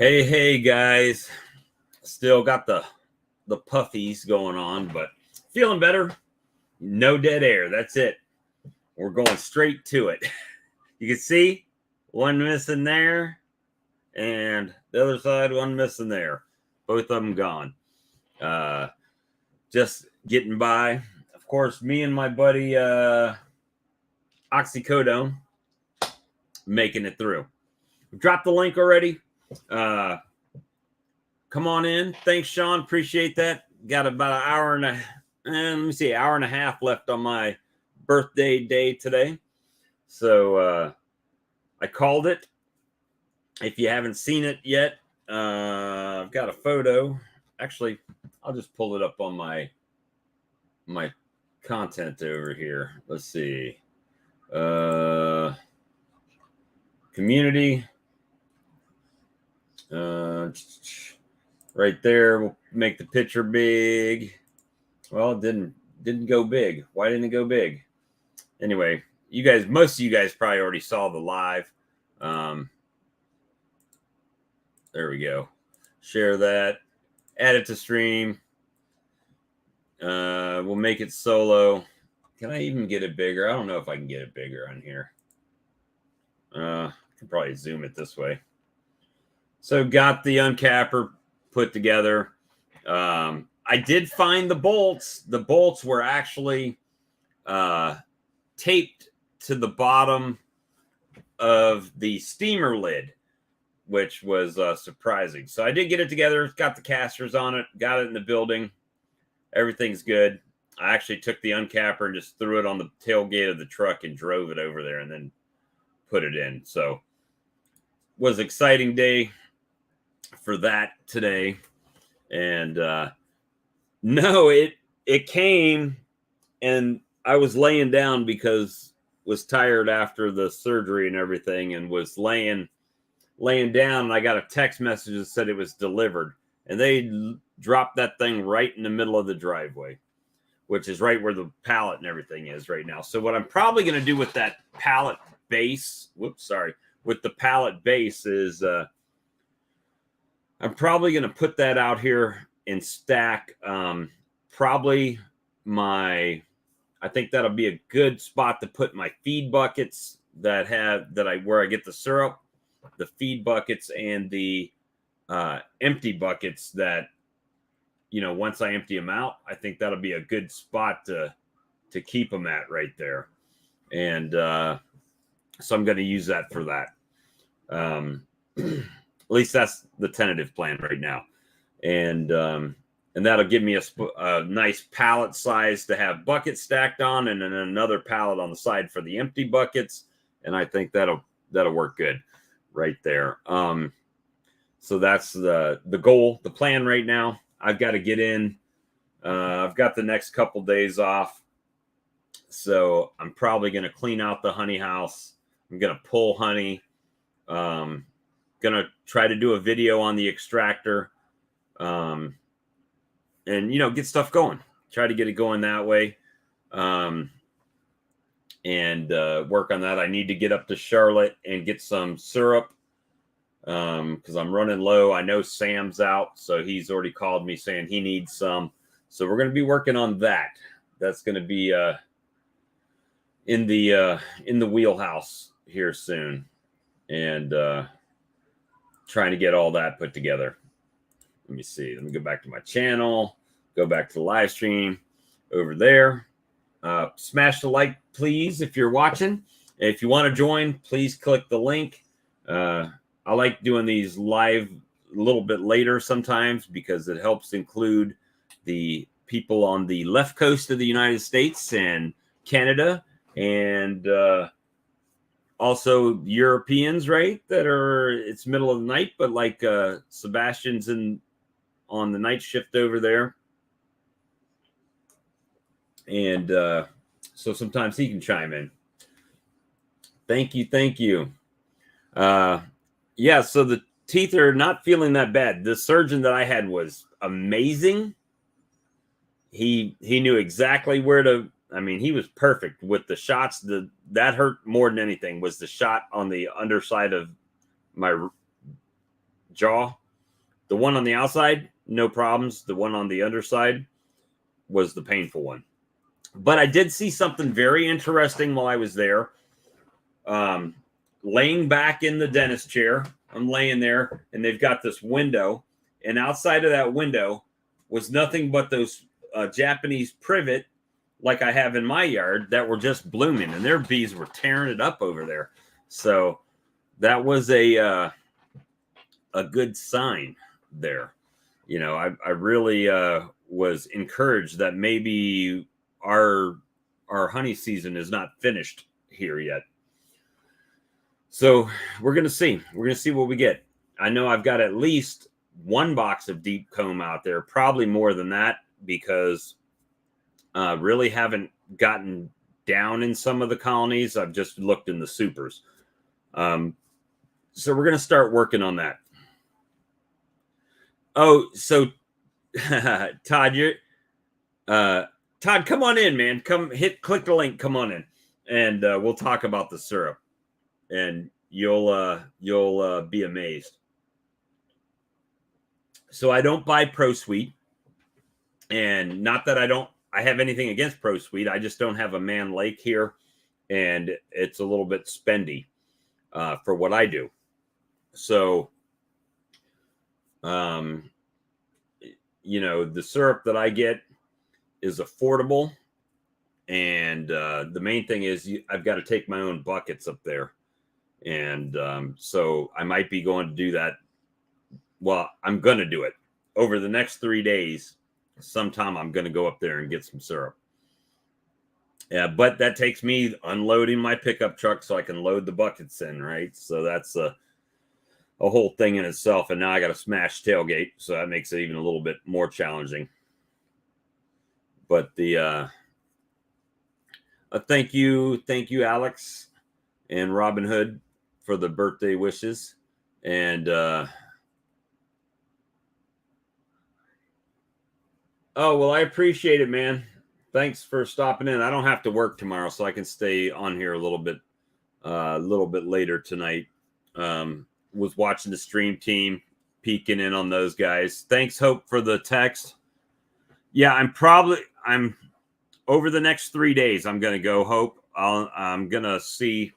Hey guys. Still got the puffies going on, but feeling better. No dead air. That's it. We're going straight to it. You can see one missing there, and the other side one missing there. Both of them gone. Just getting by. Of course, me and my buddy Oxycodone making it through. We've dropped the link already. Come on in. Thanks, Sean. Appreciate that. Got about an hour and hour and a half left on my birthday day today. So I called it. If you haven't seen it yet, I've got a photo. Actually, I'll just pull it up on my content over here. Let's see. Community. Right there, we'll make the picture big. Well, it didn't go big. Why didn't it go big? Anyway, most of you guys probably already saw the live. There we go. Share that. Add it to stream. We'll make it solo. Can I even get it bigger? I don't know if I can get it bigger on here. I can probably zoom it this way. So got the uncapper put together. I did find the bolts. The bolts were actually taped to the bottom of the steamer lid, which was surprising. So I did get it together. Got the casters on it. Got it in the building. Everything's good. I actually took the uncapper and just threw it on the tailgate of the truck and drove it over there and then put it in. So was an exciting day for that today. And no, it came, and I was laying down because was tired after the surgery and everything, and was laying down, and I got a text message that said it was delivered, and they dropped that thing right in the middle of the driveway, which is right where the pallet and everything is right now. So what I'm probably going to do with that pallet base, with the pallet base is I'm probably going to put that out here and stack probably I think that'll be a good spot to put my feed buckets where I get the syrup, the feed buckets, and the empty buckets that, once I empty them out, I think that'll be a good spot to keep them at right there. And so I'm going to use that for that. At least that's the tentative plan right now. And that'll give me a nice pallet size to have buckets stacked on, and then another pallet on the side for the empty buckets. And I think that'll work good right there. So that's the goal, the plan right now. I've got to get in. I've got the next couple days off. So I'm probably going to clean out the honey house. I'm going to pull honey. Going to try to do a video on the extractor. And, get stuff going. Try to get it going that way. And work on that. I need to get up to Charlotte and get some syrup because I'm running low. I know Sam's out, so he's already called me saying he needs some. So we're going to be working on that. That's going to be in the wheelhouse here soon, and trying to get all that put together. Let me see. Let me go back to my channel. Go back to the live stream over there. Smash the like, please, if you're watching. If you want to join, please click the link. I like doing these live a little bit later sometimes because it helps include the people on the left coast of the United States and Canada, and also Europeans, right? It's middle of the night, but like Sebastian's on the night shift over there. And so sometimes he can chime in. Thank you. Yeah, so the teeth are not feeling that bad. The surgeon that I had was amazing. He knew exactly where to. I mean, he was perfect with the shots. That hurt more than anything was the shot on the underside of my jaw. The one on the outside, no problems. The one on the underside was the painful one. But I did see something very interesting while I was there. Laying back in the dentist chair, I'm laying there, and they've got this window, and outside of that window was nothing but those Japanese privet, like I have in my yard, that were just blooming, and their bees were tearing it up over there. So that was a good sign there. You know, I really was encouraged that maybe our honey season is not finished here yet. So we're gonna see. We're gonna see what we get. I know I've got at least one box of deep comb out there, probably more than that, because really haven't gotten down in some of the colonies. I've just looked in the supers. So we're gonna start working on that. Oh, so Todd, Todd, come on in, man. Click the link, come on in, and we'll talk about the syrup, and you'll be amazed. So I don't buy Pro Sweet, and not that I have anything against Pro Sweet. I just don't have a Man Lake here, and it's a little bit spendy for what I do. So, you know, the syrup that I get is affordable, and the main thing is I've got to take my own buckets up there, and so I might be going to do that. Well, I'm going to do it over the next 3 days. Sometime I'm going to go up there and get some syrup. Yeah, but that takes me unloading my pickup truck so I can load the buckets in, right? So that's a whole thing in itself. And now I got a smashed tailgate, so that makes it even a little bit more challenging. But the thank you, Alex and Robin Hood, for the birthday wishes. And oh, well, I appreciate it, man. Thanks for stopping in. I don't have to work tomorrow, so I can stay on here a little bit later tonight. Was watching the stream team, peeking in on those guys. Thanks, Hope, for the text. Yeah, I'm over the next 3 days. I'm gonna go, Hope. I'm gonna see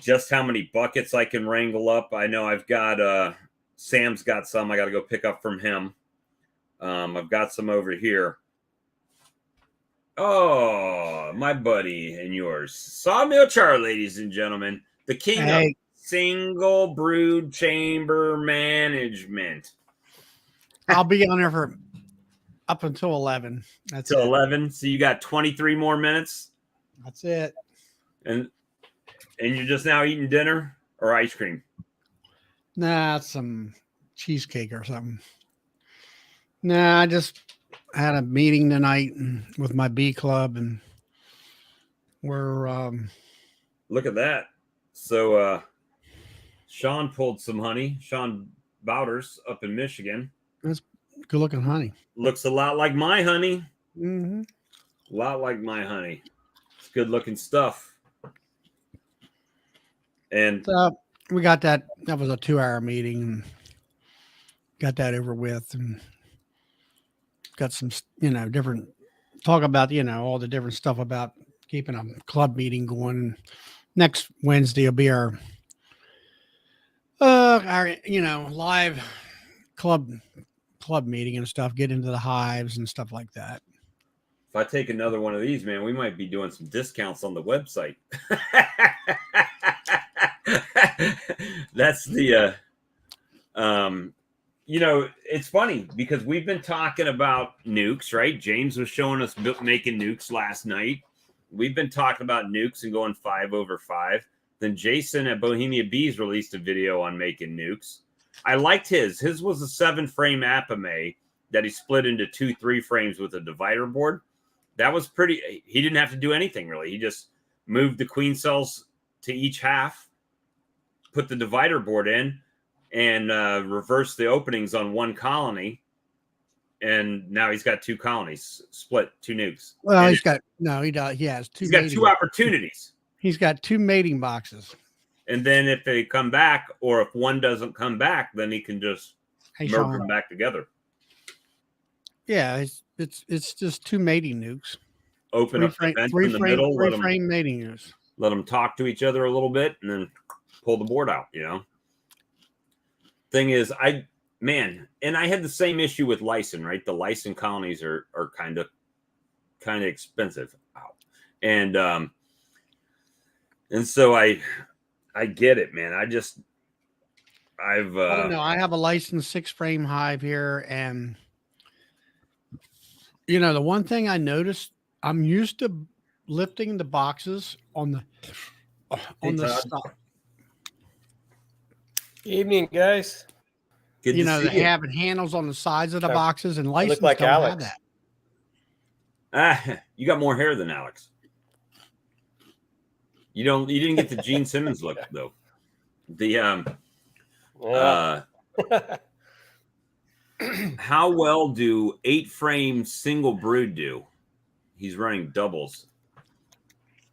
just how many buckets I can wrangle up. I know I've got Sam's got some. I got to go pick up from him. I've got some over here. Oh, my buddy and yours, Sawmill Char, ladies and gentlemen, the king of single brood chamber management. I'll be on there for up until 11. That's till 11. So you got 23 more minutes. That's it. And you're just now eating dinner or ice cream? Nah, some cheesecake or something. Nah, I just had a meeting tonight with my bee club, and we're look at that. So Sean pulled some honey. Sean Bowders up in Michigan. That's good looking honey. Looks a lot like my honey. Mm-hmm. A lot like my honey. It's good looking stuff. And we got that. That was a 2-hour meeting, and got that over with, and got some, different talk about, all the different stuff about keeping a club meeting going. Next Wednesday will be our live club meeting and stuff, get into the hives and stuff like that. If I take another one of these, man, we might be doing some discounts on the website. That's the it's funny because we've been talking about nukes, right? James was showing us making nukes last night. We've been talking about nukes and going 5/5. Then Jason at Bohemia Bees released a video on making nukes. I liked his. His was a 7-frame Apame that he split into 2 3-frames with a divider board. That was pretty. He didn't have to do anything really. He just moved the queen cells to each half, put the divider board in, and reversed the openings on one colony. And now he's got 2 colonies split, 2 nukes. Well, and he has 2. He's got 2 opportunities. He's got 2 mating boxes. And then if they come back, or if one doesn't come back, then he can just Hey, merge Sean. them back together. Yeah, it's just 2 mating nukes. Open up the vents in the middle, Three frame mating nukes. let them talk to each other a little bit, and then pull the board out. Thing is, and I had the same issue with Lyson, right? The Lyson colonies are kind of expensive. Wow. And so I get it, man. I don't know. I have a licensed 6 frame hive here, and the one thing I noticed, I'm used to lifting the boxes on the side. Evening, guys. Good to see the you. having handles on the sides of the boxes, and license like don't Alex. have that. You got more hair than Alex. You didn't get the Gene Simmons look though. How well do 8 frame single brood do? He's running doubles.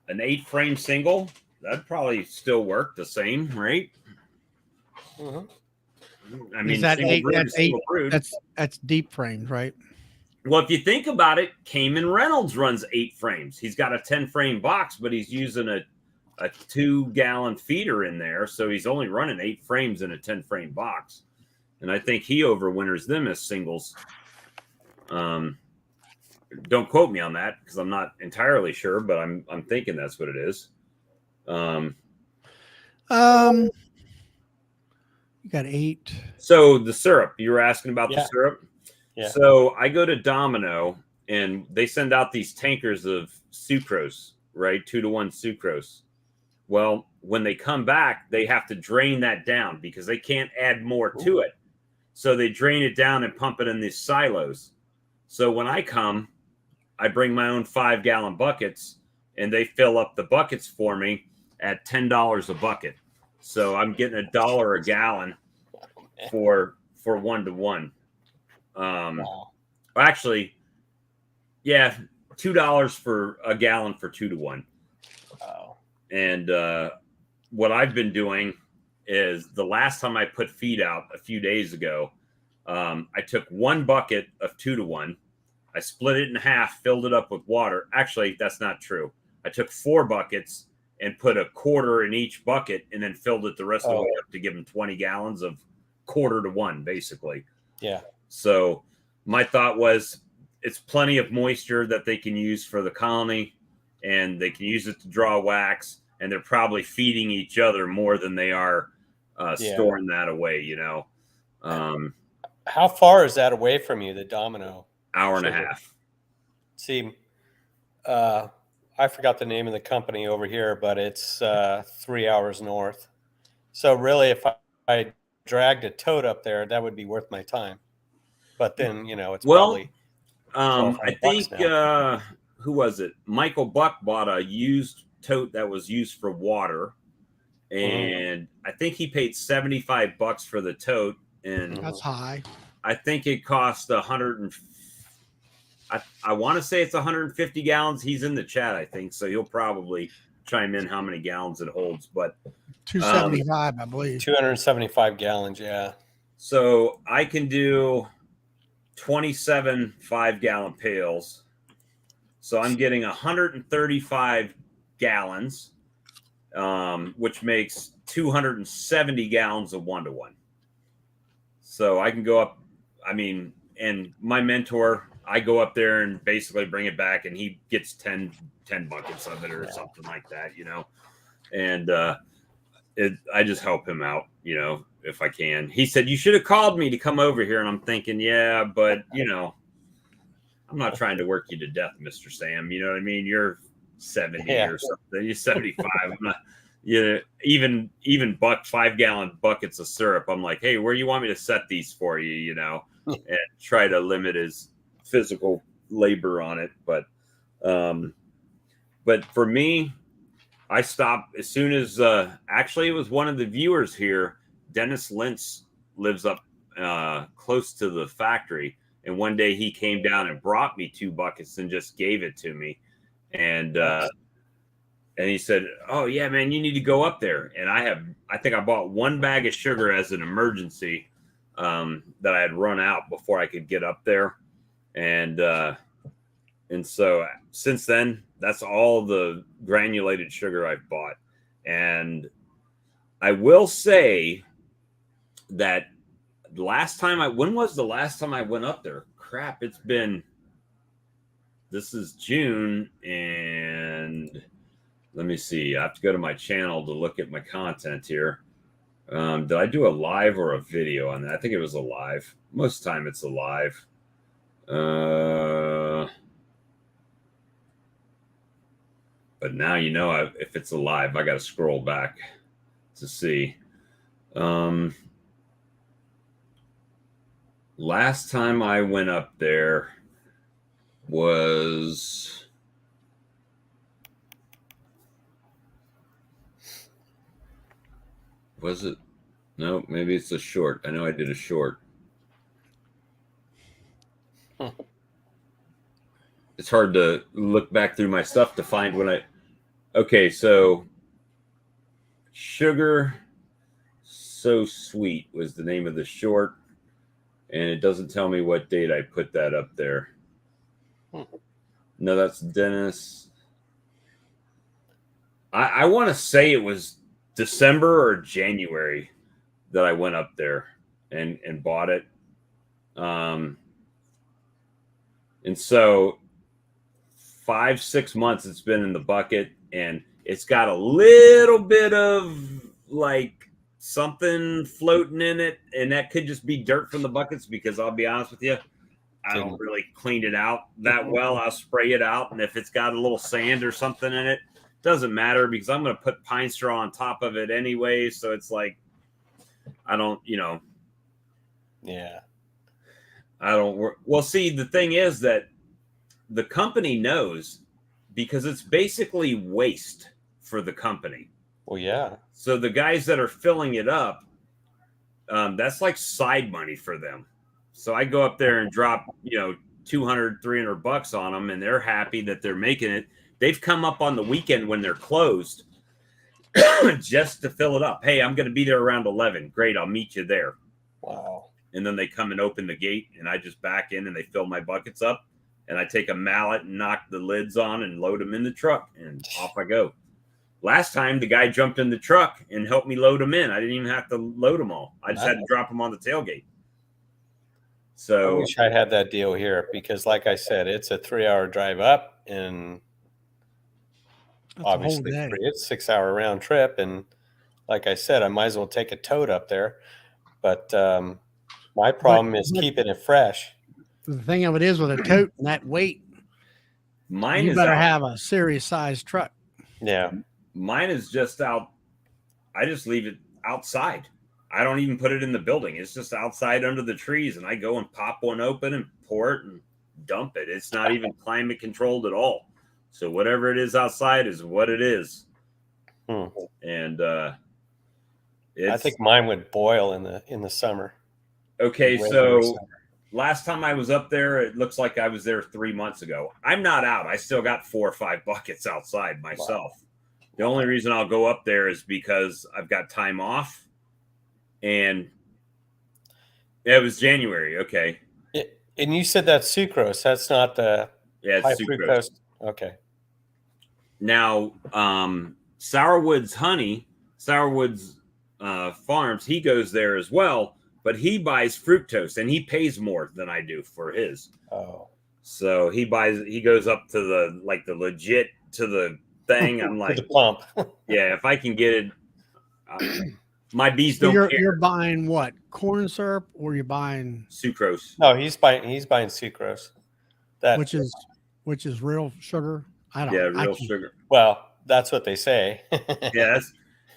An 8 frame single, that'd probably still work the same, right? Mm-hmm. I mean, Is that single brood that's is single brood. That's deep framed, right? Well, if you think about it, Cayman Reynolds runs 8 frames. He's got a 10 frame box, but he's using a 2-gallon feeder in there, so he's only running 8 frames in a 10 frame box. And I think he overwinters them as singles. Don't quote me on that because I'm not entirely sure, but I'm thinking that's what it is. You got 8. So the syrup, you were asking about the syrup. Yeah. So I go to Domino and they send out these tankers of sucrose, right? 2-to-1 sucrose. Well, when they come back, they have to drain that down because they can't add more to it. So they drain it down and pump it in these silos. So when I come, I bring my own 5-gallon buckets and they fill up the buckets for me at $10 a bucket. So I'm getting $1 a gallon for 1-to-1. Wow. Actually, yeah, $2 for a gallon for 2-to-1. Wow. And what I've been doing is the last time I put feed out a few days ago, I took 1 bucket of 2-to-1. I split it in half, filled it up with water. Actually, that's not true. I took 4 buckets and put a quarter in each bucket and then filled it the rest of the way up to give them 20 gallons of 1/4 to 1, basically. Yeah. So my thought was it's plenty of moisture that they can use for the colony and they can use it to draw wax, and they're probably feeding each other more than they are storing that away, How far is that away from you, the Domino? Hour and a half. See, I forgot the name of the company over here, but it's 3 hours north. So really, if I dragged a tote up there, that would be worth my time. But then, it's probably I think who was it? Michael Buck bought a used tote that was used for water, and I think he paid $75 for the tote, and That's high. I think it cost 100. I want to say it's 150 gallons. He's in the chat, I think, so he'll probably chime in how many gallons it holds. But 275, I believe. 275 gallons, yeah. So I can do 27 5-gallon pails. So I'm getting 135 gallons, which makes 270 gallons of 1-to-1. So I can go up. I mean, and my mentor, I go up there and basically bring it back, and he gets 10 buckets of it or something like that, And I just help him out, if I can. He said, you should have called me to come over here. And I'm thinking, yeah, but, I'm not trying to work you to death, Mr. Sam. You know what I mean? You're 70 or something. You're 75. I'm not, even 5-gallon buckets of syrup. I'm like, hey, where do you want me to set these for you, and try to limit his physical labor on it. But for me, I stopped as soon as actually it was one of the viewers here. Dennis Lentz lives up close to the factory, and one day he came down and brought me 2 buckets and just gave it to me. And And he said, "Oh yeah, man, you need to go up there." And I think I bought one bag of sugar as an emergency that I had run out before I could get up there, and so since then, that's all the granulated sugar I've bought. And I will say that when was the last time I went up there? Crap, this is June, and let me see. I have to go to my channel to look at my content here. Did I do a live or a video on that? I think it was a live. Most of the time it's a live. But now if it's a live, I got to scroll back to see. Last time I went up there was it? No, maybe it's a short. I know I did a short. It's hard to look back through my stuff to find when okay, so Sugar So Sweet was the name of the short, and it doesn't tell me what date I put that up there. No, that's Dennis. I want to say it was December or January that I went up there and bought it. And so 5-6 months it's been in the bucket, and it's got a little bit of like something floating in it, and that could just be dirt from the buckets, because I'll be honest with you, I don't really clean it out that well. I'll spray it out, and if it's got a little sand or something in it, doesn't matter, because I'm going to put pine straw on top of it anyway. So it's like, I don't, Yeah. I don't work. Well, see, the thing is that the company knows, because it's basically waste for the company. Well, yeah. So the guys that are filling it up, that's like side money for them. So I go up there and drop, $200-$300 on them, and they're happy that they're making it. They've come up on the weekend when they're closed just to fill it up. Hey, I'm going to be there around 11. Great, I'll meet you there. Wow. And then they come and open the gate, and I just back in, and they fill my buckets up, and I take a mallet and knock the lids on and load them in the truck, and off I go. Last time, the guy jumped in the truck and helped me load them in. I didn't even have to load them all. I just had to drop them on the tailgate. So I wish I had that deal here, because, like I said, it's a 3-hour drive up, and obviously it's a 6-hour round trip. And like I said, I might as well take a tote up there. But my problem is keeping it fresh. The thing of it is, with a tote and that weight, you better have a serious sized truck. Yeah. Mine is just out. I just leave it outside. I don't even put it in the building. It's just outside under the trees, and I go and pop one open and pour it and dump it. It's not even climate controlled at all. So whatever it is outside is what it is. And I think mine would boil in the summer. Okay, so last time I was up there, it looks like I was there 3 months ago. I'm not out. I still got 4 or 5 buckets outside myself. Wow. The only reason I'll go up there is because I've got time off, and it was January. Okay. And you said that's sucrose. That's not the high fructose. Okay. Now, Sourwoods Farms, he goes there as well, but he buys fructose, and he pays more than I do for his. Oh. So he goes up to the legit to the thing. I'm like, the pump. Yeah, if I can get it. My bees don't care. You're buying what? Corn syrup, or you're buying sucrose? No, he's buying sucrose. Which is real sugar. Real sugar. Well, that's what they say. Yeah.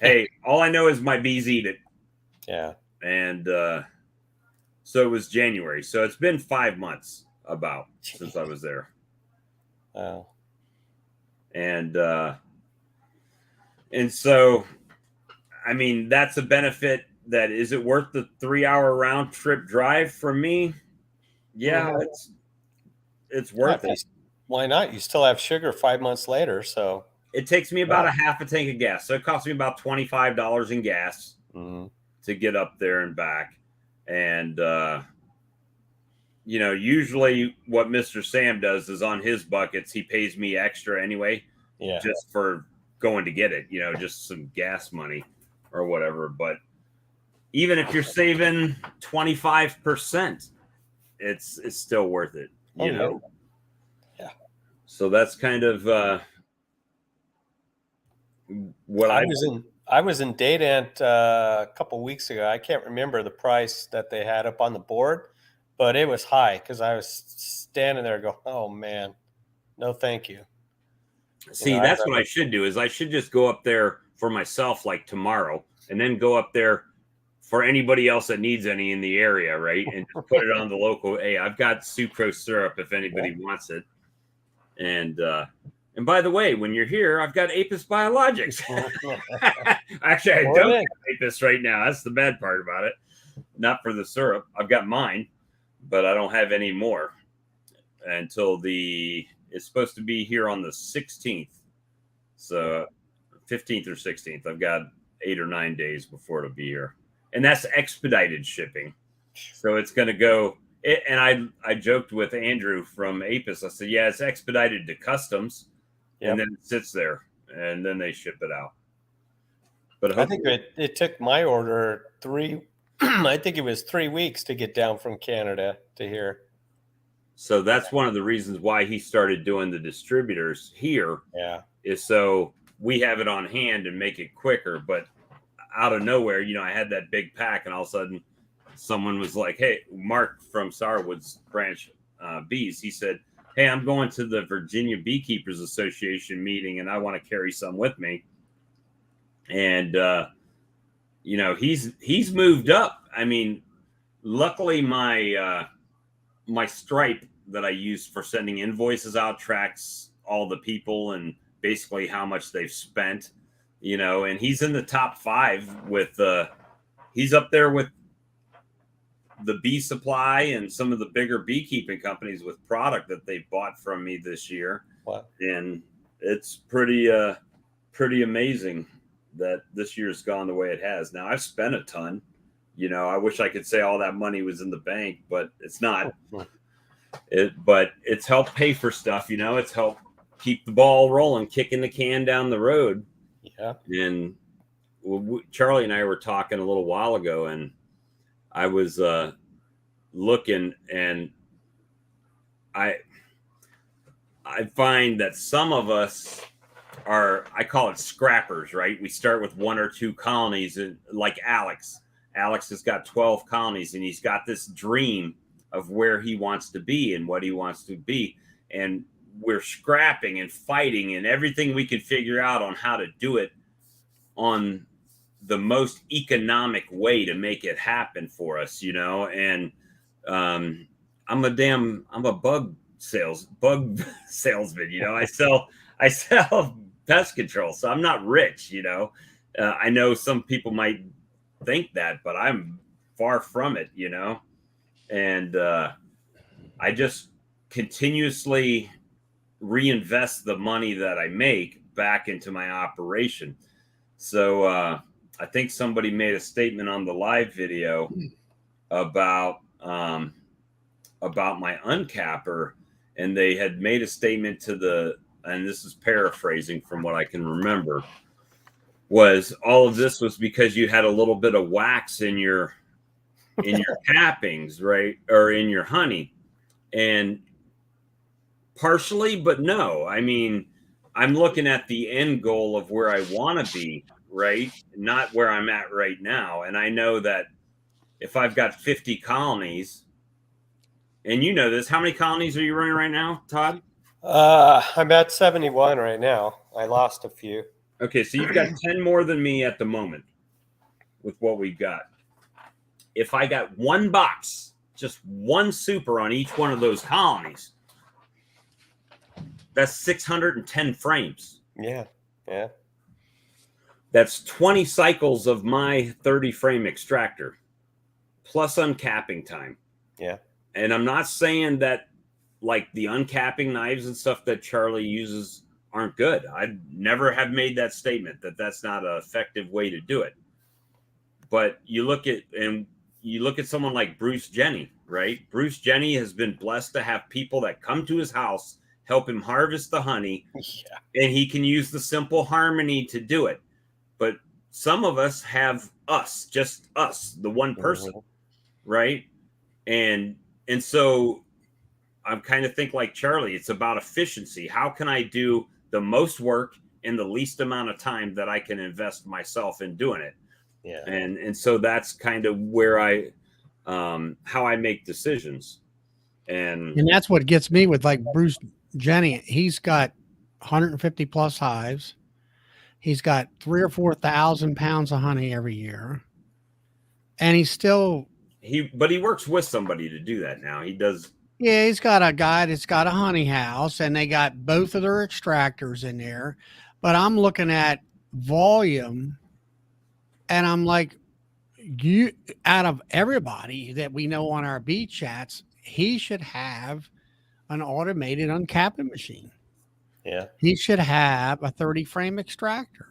Hey, all I know is my bees eat it. Yeah. And so it was January. So it's been 5 months since I was there. Oh. And so, I mean, that's a benefit. That is it worth the 3-hour round trip drive for me? Yeah, it's worth it. Why not? You still have sugar 5 months later, so. It takes me about Wow. a half a tank of gas. So it costs me about $25 in gas to get up there and back. And, usually what Mr. Sam does is on his buckets, he pays me extra anyway, just for going to get it, just some gas money or whatever. But even if you're saving 25%, it's still worth it, you know? Yeah. So that's kind of what I was in Dadant a couple weeks ago. I can't remember the price that they had up on the board, but it was high because I was standing there going, oh man, no thank you. See, that's what I should do is I should just go up there for myself like tomorrow and then go up there for anybody else that needs any in the area, right? And just put it on the local. Hey, I've got sucrose syrup if anybody wants it. And by the way, when you're here, I've got Apis Biologics. Actually, I don't have Apis right now. That's the bad part about it. Not for the syrup. I've got mine, but I don't have any more until it's supposed to be here on the 16th. So 15th or 16th. I've got 8 or 9 days before it'll be here. And that's expedited shipping. So it's going to go. And I joked with Andrew from Apis. I said, yeah, it's expedited to customs. And then it sits there. And then they ship it out. But I think it took my order I think it was 3 weeks to get down from Canada to here. So that's one of the reasons why he started doing the distributors here. Yeah. Is so we have it on hand and make it quicker. But out of nowhere, I had that big pack, and all of a sudden someone was like, hey, Mark from Starwood's branch bees, he said, hey, I'm going to the Virginia Beekeepers Association meeting and I want to carry some with me. And he's moved up. I mean, luckily my Stripe that I use for sending invoices out tracks all the people and basically how much they've spent, and he's in the top 5 with he's up there with the Bee Supply and some of the bigger beekeeping companies with product that they bought from me this year. Wow. And it's pretty amazing that this year's gone the way it has. Now I've spent a ton, I wish I could say all that money was in the bank, but it's not. But it's helped pay for stuff, it's helped keep the ball rolling, kicking the can down the road. Yeah. And Charlie and I were talking a little while ago, and I was looking, and I find that some of us are, I call it scrappers, right? We start with 1 or 2 colonies, and like Alex has got 12 colonies, and he's got this dream of where he wants to be and what he wants to be. And we're scrapping and fighting and everything we can figure out on how to do it on the most economic way to make it happen for us, and I'm a bug salesman, I sell pest control. So I'm not rich, I know some people might think that, but I'm far from it, and I just continuously reinvest the money that I make back into my operation. So I think somebody made a statement on the live video about my uncapper, and they had made a statement and this is paraphrasing from what I can remember, was all of this was because you had a little bit of wax in your cappings, right? Or in your honey. And partially, but no. I mean, I'm looking at the end goal of where I want to be, right? Not where I'm at right now. And I know that if I've got 50 colonies, and this, how many colonies are you running right now, Todd? I'm at 71 right now. I lost a few. Okay, so you've got 10 more than me at the moment with what we've got. If I got 1 box, just 1 super on each one of those colonies, that's 610 frames. Yeah. Yeah. That's 20 cycles of my 30 frame extractor plus uncapping time. Yeah. And I'm not saying that like the uncapping knives and stuff that Charlie uses aren't good. I never have made that statement that that's not an effective way to do it. But you look at someone like Bruce Jenny, right? Bruce Jenny has been blessed to have people that come to his house, help him harvest the honey, and he can use the simple harmony to do it. But some of us have just us, the one person, right? And so I'm kind of think like Charlie, it's about efficiency. How can I do the most work in the least amount of time that I can invest myself in doing it? Yeah. And so that's kind of where how I make decisions. And that's what gets me with like Bruce Jenny. He's got 150 plus hives. He's got 3,000 or 4,000 pounds of honey every year. And he's still he works with somebody to do that now. He does. Yeah, he's got a guy that's got a honey house, and they got both of their extractors in there. But I'm looking at volume, and I'm like, you out of everybody that we know on our bee chats, he should have an automated uncapping machine. Yeah. He should have a 30 frame extractor.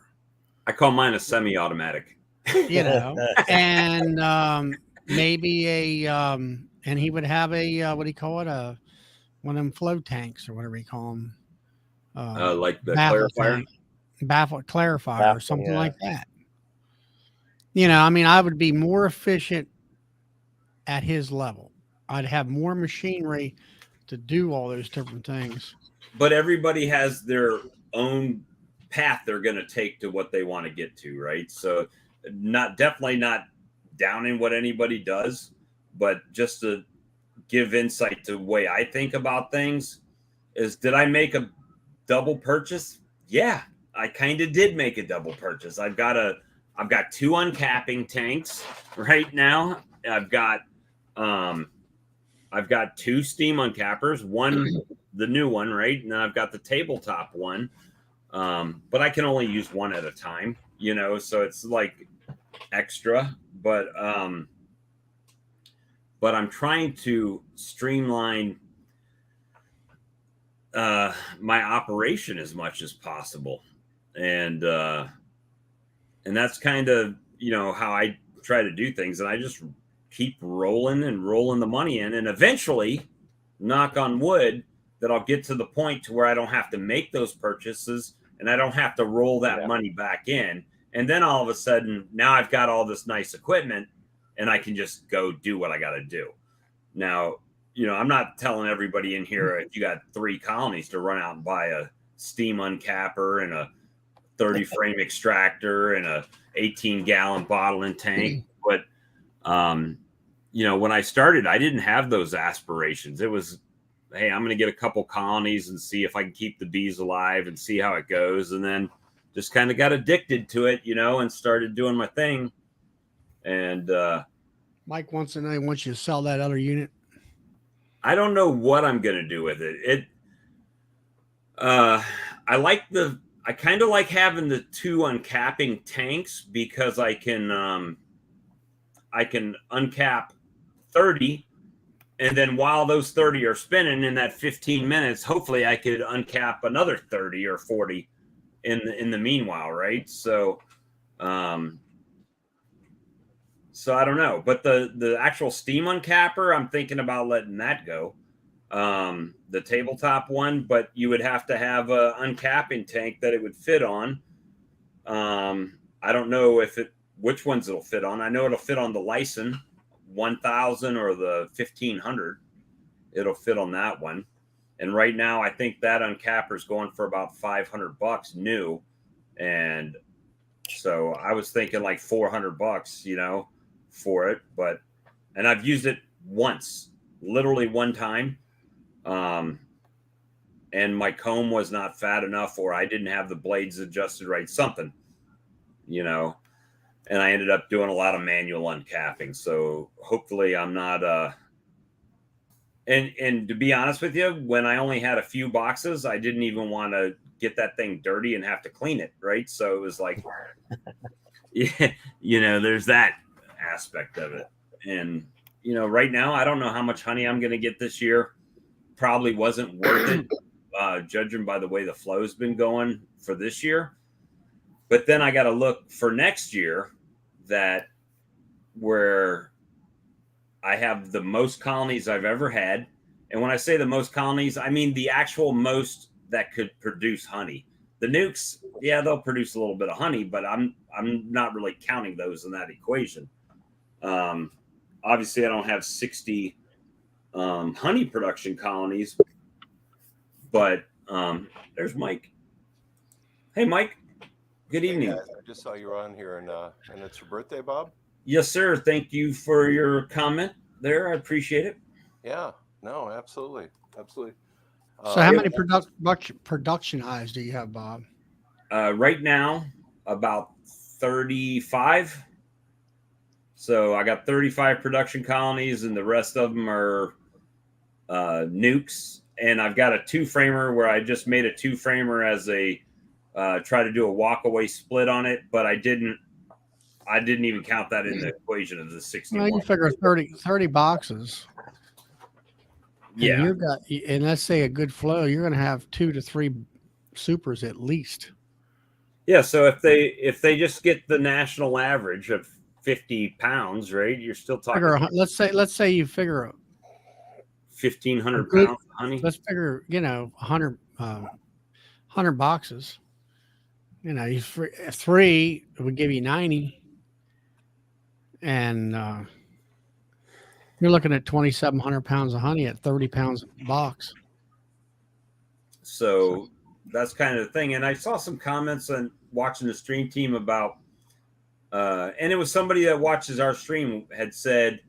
I call mine a semi-automatic. And maybe and he would have a what do you call it? One of them flow tanks or whatever you call them. Like the clarifier? Clarifier or something like that. I mean, I would be more efficient at his level. I'd have more machinery to do all those different things. But everybody has their own path they're going to take to what they want to get to, right? So definitely not downing what anybody does, but just to give insight to the way I think about things is, did I make a double purchase? Yeah, I kind of did make a double purchase. I've got 2 uncapping tanks right now. I've got 2 steam uncappers, one, the new one, right? And then I've got the tabletop one. But I can only use one at a time, so it's like extra, but I'm trying to streamline my operation as much as possible. And that's kind of, how I try to do things. And I just keep rolling the money in. And eventually, knock on wood, that I'll get to the point to where I don't have to make those purchases and I don't have to roll that money back in. And then all of a sudden, now I've got all this nice equipment and I can just go do what I got to do. Now, I'm not telling everybody in here, if you got 3 colonies, to run out and buy a steam uncapper and a 30 frame extractor and a 18-gallon bottling tank. But, when I started, I didn't have those aspirations. It was, hey, I'm going to get a couple colonies and see if I can keep the bees alive and see how it goes. And then just kind of got addicted to it, and started doing my thing. And Mike wants to know, once you sell that other unit. I don't know what I'm going to do with it. I kind of like having the 2 uncapping tanks because I can uncap 30. And then while those 30 are spinning in that 15 minutes, hopefully I could uncap another 30 or 40 in the meanwhile, right? So I don't know. But the actual steam uncapper, I'm thinking about letting that go. The tabletop one, but you would have to have a uncapping tank that it would fit on. I don't know which ones it'll fit on. I know it'll fit on the Lyson 1000 or the 1500. It'll fit on that one. And right now I think that uncapper is going for about $500 new. And so I was thinking like $400, for it. And I've used it once, literally one time. And my comb was not fat enough, or I didn't have the blades adjusted right, something, and I ended up doing a lot of manual uncapping. So hopefully I'm not, and to be honest with you, when I only had a few boxes, I didn't even want to get that thing dirty and have to clean it. Right. So it was like, yeah, there's that aspect of it. And, right now, I don't know how much honey I'm going to get this year. Probably wasn't worth it judging by the way the flow's been going for this year. But then I got to look for next year that where I have the most colonies I've ever had. And when I say the most colonies, I mean the actual most that could produce honey. The nukes, yeah, they'll produce a little bit of honey, but I'm not really counting those in that equation. Obviously, I don't have 60 honey production colonies, but there's Mike. Hey, Mike. Good evening. Hey guys, I just saw you were on here, and it's your birthday, Bob? Yes, sir. Thank you for your comment there. I appreciate it. Yeah, no, absolutely. Absolutely. So how many production hives do you have, Bob? Right now, about 35. So I got 35 production colonies, and the rest of them are nukes. And I've got a 2-framer where I just made a 2-framer as a try to do a walk-away split on it, but I didn't even count that in the equation of the 61. Well, you figure 30 boxes. Yeah. And let's say a good flow, you're going to have 2 to 3 supers at least. Yeah. So if they just get the national average of 50 pounds, right? You're still talking. Let's say you figure 1,500 pounds of honey. Let's figure 100 boxes. You 3 would give you 90, and you're looking at 2,700 pounds of honey at 30 pounds a box. So that's kind of the thing. And I saw some comments on watching the stream team about, and it was somebody that watches our stream had said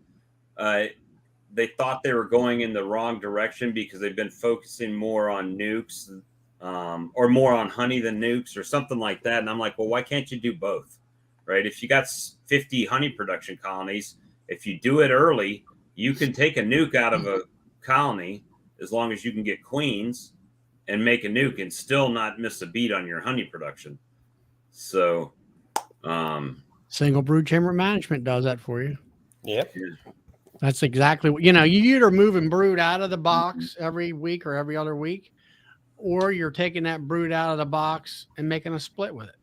they thought they were going in the wrong direction because they've been focusing more on nukes or more on honey than nukes or something like that. And I'm like, well, why can't you do both? Right? If you got 50 honey production colonies, if you do it early, you can take a nuke out of a colony as long as you can get queens and make a nuke and still not miss a beat on your honey production. So single brood chamber management does that for you. Yep. That's exactly what, you either moving brood out of the box every week or every other week, or you're taking that brood out of the box and making a split with it.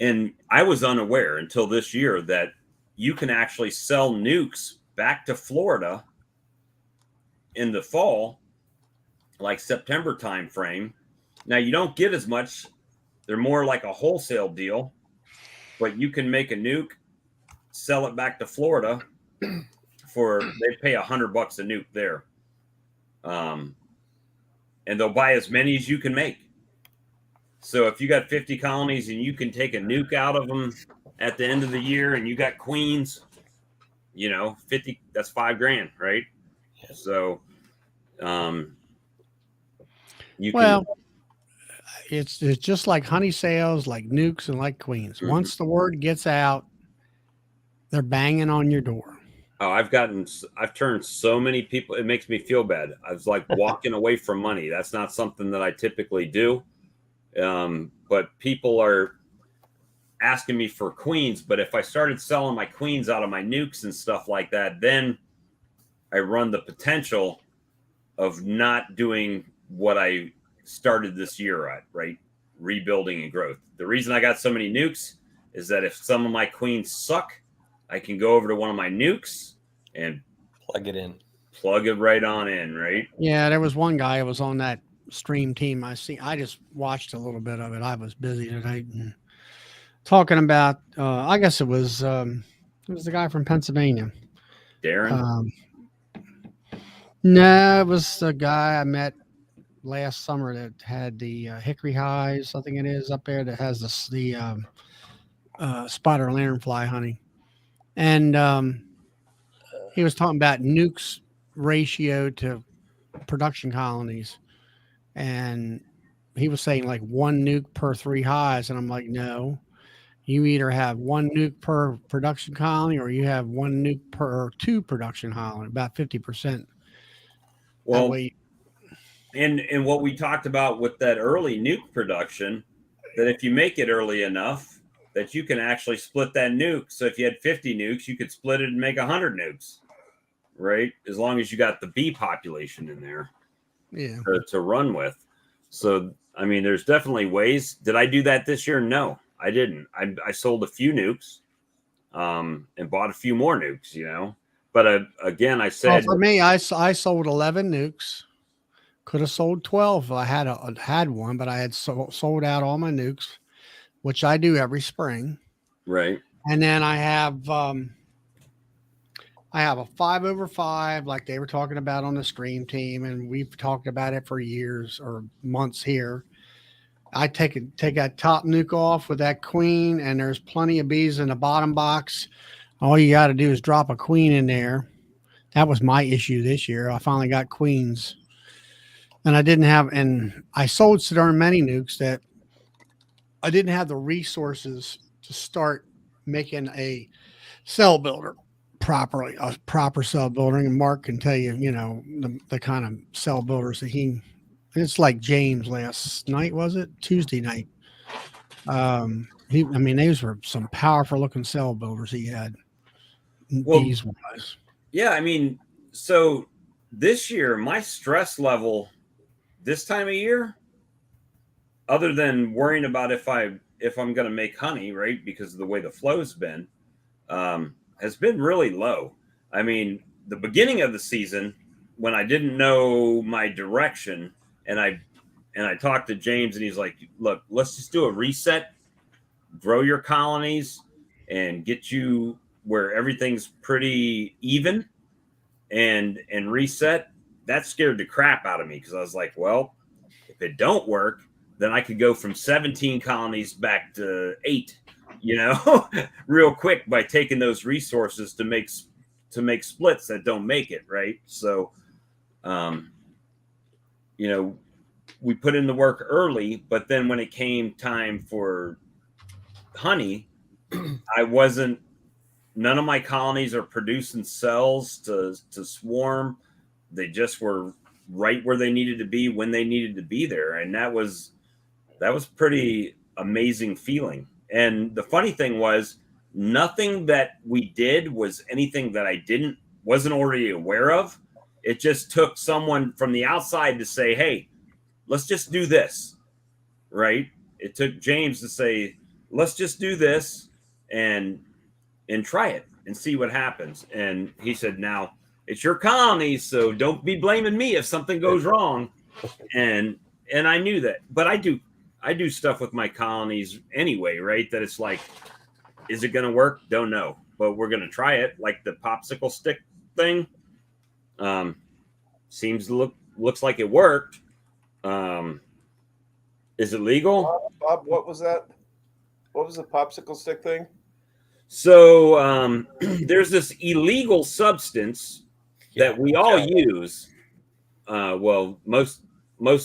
And I was unaware until this year that you can actually sell nukes back to Florida in the fall, like September time frame. Now you don't get as much. They're more like a wholesale deal, but you can make a nuke, sell it back to Florida they pay $100 a nuke there. And they'll buy as many as you can make. So if you got 50 colonies and you can take a nuke out of them at the end of the year and you got queens, 50, that's $5,000, right? Yeah. So, it's just like honey sales, like nukes and like queens. Mm-hmm. Once the word gets out, they're banging on your door. Oh, I've turned so many people. It makes me feel bad. I was like walking away from money. That's not something that I typically do. But people are asking me for queens. But if I started selling my queens out of my nukes and stuff like that, then I run the potential of not doing what I started this year at, right? Rebuilding and growth. The reason I got so many nukes is that if some of my queens suck, I can go over to one of my nukes and plug it right on in, right? Yeah, there was one guy who was on that stream team. I just watched a little bit of it. I was busy tonight and talking about. I guess it was the guy from Pennsylvania, Darren. No, it was the guy I met last summer that had the hickory hives. I think it is up there that has the spider lanternfly honey. And he was talking about nukes ratio to production colonies. And he was saying like 1 nuke per 3 hives. And I'm like, no, you either have 1 nuke per production colony or you have 1 nuke per 2 production colony, about 50%. Well, and what we talked about with that early nuke production, that if you make it early enough, that you can actually split that nuke. So if you had 50 nukes, you could split it and make 100 nukes, right? As long as you got the bee population in there. Yeah. to run with. So, I mean, there's definitely ways. Did I do that this year? No, I didn't. I sold a few nukes, and bought a few more nukes, But again, I Well, said, for me, I sold 11 nukes. Could have sold 12 if I had one, but I had sold out all my nukes, which I do every spring. right, And then I have a 5/5, like they were talking about on the stream team, and we've talked about it for years or months here. I take that top nuke off with that queen, and there's plenty of bees in the bottom box. All you got to do is drop a queen in there. That was my issue this year. I finally got queens, and I sold so darn many nukes that I didn't have the resources to start making a cell builder properly, a proper cell building. And Mark can tell you, the kind of cell builders that it's like James last night, was it? Tuesday night. These were some powerful looking cell builders he had, well, bees wise. yeah, I mean, so this year, my stress level this time of year, other than worrying about if I'm going to make honey, right, because of the way the flow's been, has been really low. I mean, the beginning of the season, when I didn't know my direction, and I talked to James, and he's like, "Look, let's just do a reset, grow your colonies, and get you where everything's pretty even, and reset." That scared the crap out of me, because I was like, well, if it don't work, then I could go from 17 colonies back to 8, real quick, by taking those resources to make splits that don't make it, right? So, we put in the work early, but then when it came time for honey, none of my colonies are producing cells to swarm. They just were right where they needed to be when they needed to be there. And that was pretty amazing feeling. And the funny thing was, nothing that we did was anything that I wasn't already aware of. It just took someone from the outside to say, "Hey, let's just do this." Right? It took James to say, "Let's just do this and try it and see what happens." And he said, "Now it's your colony, so don't be blaming me if something goes wrong." And I knew that, but I do stuff with my colonies anyway, right? That it's like, is it going to work? Don't know, but we're going to try it. Like the popsicle stick thing, looks like it worked. Is it legal? Bob, what was that? What was the popsicle stick thing? So there's this illegal substance that we all use. Well, most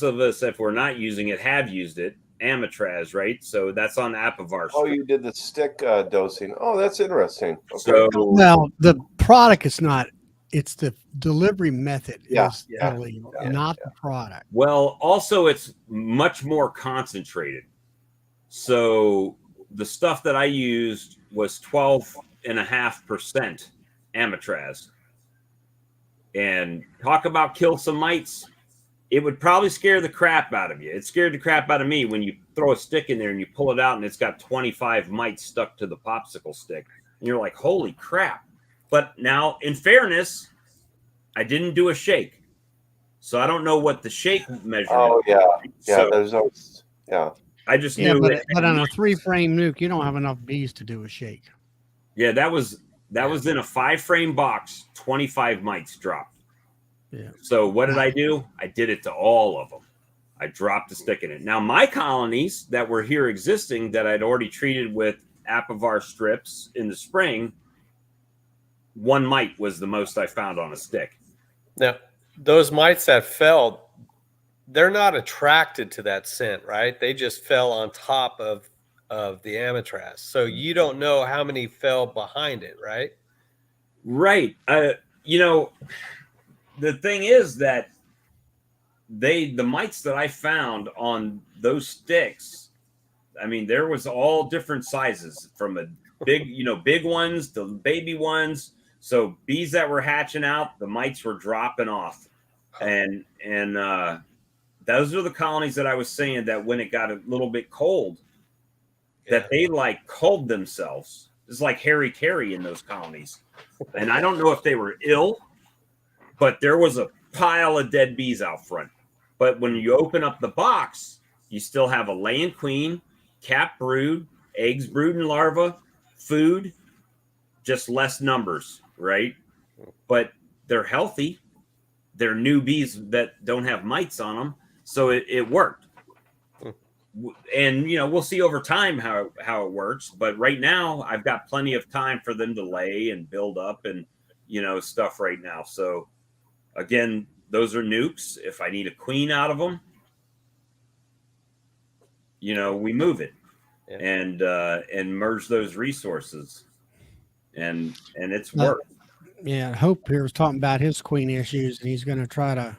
of us, if we're not using it, have used it. Amatraz, right? So that's on Apivar. Oh, you did the stick dosing. Oh, that's interesting. Okay. So, Well, the product is not. It's the delivery method is Yeah. illegal, not the product. well, also it's much more concentrated. So the stuff that I used was 12.5% Amatraz. And talk about kill some mites. It would probably scare the crap out of you. It scared the crap out of me when you throw a stick in there and you pull it out and it's got 25 mites stuck to the popsicle stick. And you're like, holy crap. But now, in fairness, I didn't do a shake. So I don't know what the shake measurement Oh, yeah. Yeah, So there's always, yeah. I just Yeah, knew but, it. but on a 3-frame nuke, you don't have enough bees to do a shake. Yeah, that was in a 5-frame box, 25 mites dropped. Yeah. So what did I do? I did it to all of them. I dropped a stick in it. Now, my colonies that were here existing that I'd already treated with Apivar strips in the spring, 1 mite was the most I found on a stick. Now, those mites that fell, they're not attracted to that scent, right? They just fell on top of the Amatraz. So you don't know how many fell behind it, right? Right. The thing is that the mites that I found on those sticks, I mean, there was all different sizes, from a big ones to baby ones. So bees that were hatching out, the mites were dropping off. and those are the colonies that I was saying that when it got a little bit cold, that they like culled themselves. It's like Harry Carey in those colonies. And I don't know if they were ill, but there was a pile of dead bees out front. But when you open up the box, you still have a laying queen, cap brood, eggs, brood, and larva, food, just less numbers, right? But they're healthy. They're new bees that don't have mites on them. So it worked. And we'll see over time how it works, but right now I've got plenty of time for them to lay and build up and stuff right now. So again, those are nukes. If I need a queen out of them, we move it and merge those resources, and it's work. Yeah, Hope here was talking about his queen issues, and he's going to try to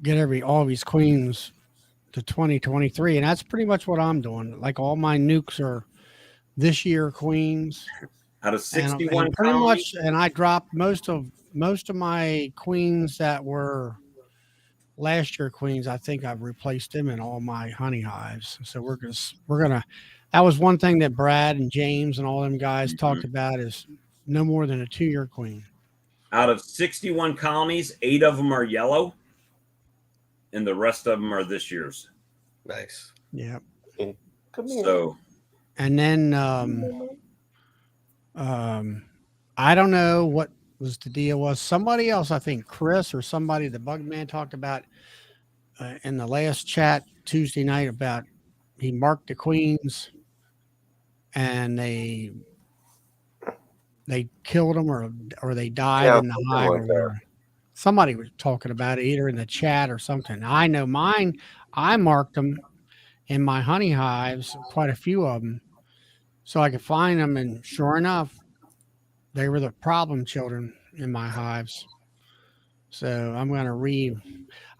get all of his queens to 2023, and that's pretty much what I'm doing. Like all my nukes are this year queens out of 61 and pretty much, and I dropped most of my queens that were last year queens. I think I've replaced them in all my honey hives. So we're gonna that was one thing that Brad and James and all them guys talked about, is no more than a 2-year queen. Out of 61 colonies, 8 of them are yellow, and the rest of them are this year's. Nice. Yeah. So, and then I don't know what was the deal was. Somebody else, I think Chris or somebody, the bug man, talked about in the last chat Tuesday night about he marked the queens and they killed them or they died in the hive or whatever. Somebody was talking about it either in the chat or something. I know mine, I marked them in my honey hives, quite a few of them, so I could find them. And sure enough, they were the problem children in my hives. So I'm going to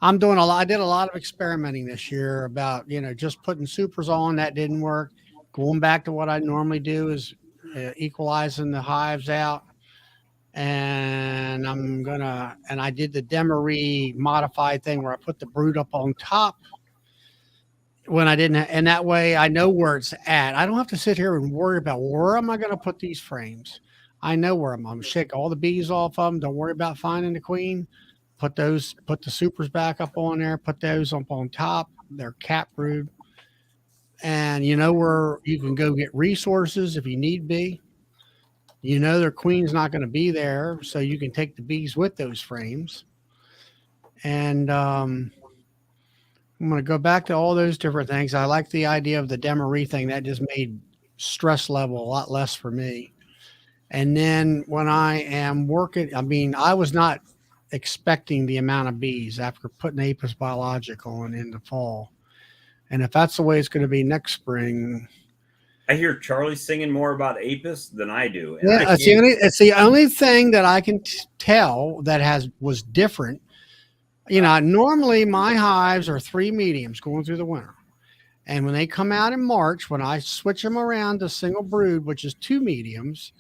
I'm doing I did a lot of experimenting this year about, just putting supers on. That didn't work. Going back to what I normally do is equalizing the hives out. And I did the Demery modified thing where I put the brood up on top when I didn't, and that way I know where it's at. I don't have to sit here and worry about where am I going to put these frames. I know where I'm going to shake all the bees off of them. Don't worry about finding the queen. Put the supers back up on there. Put those up on top. They're cap brood. And you know where you can go get resources if you need be. Their queen's not going to be there, so you can take the bees with those frames. And I'm going to go back to all those different things. I like the idea of the Demery thing. That just made stress level a lot less for me. And then when I am working, I was not expecting the amount of bees after putting Apis biologic on in the fall. And if that's the way it's going to be next spring, I hear Charlie singing more about Apis than I do. And yeah, it's the only thing that I can tell that was different. Normally my hives are 3 mediums going through the winter. And when they come out in March, when I switch them around to single brood, which is 2 mediums,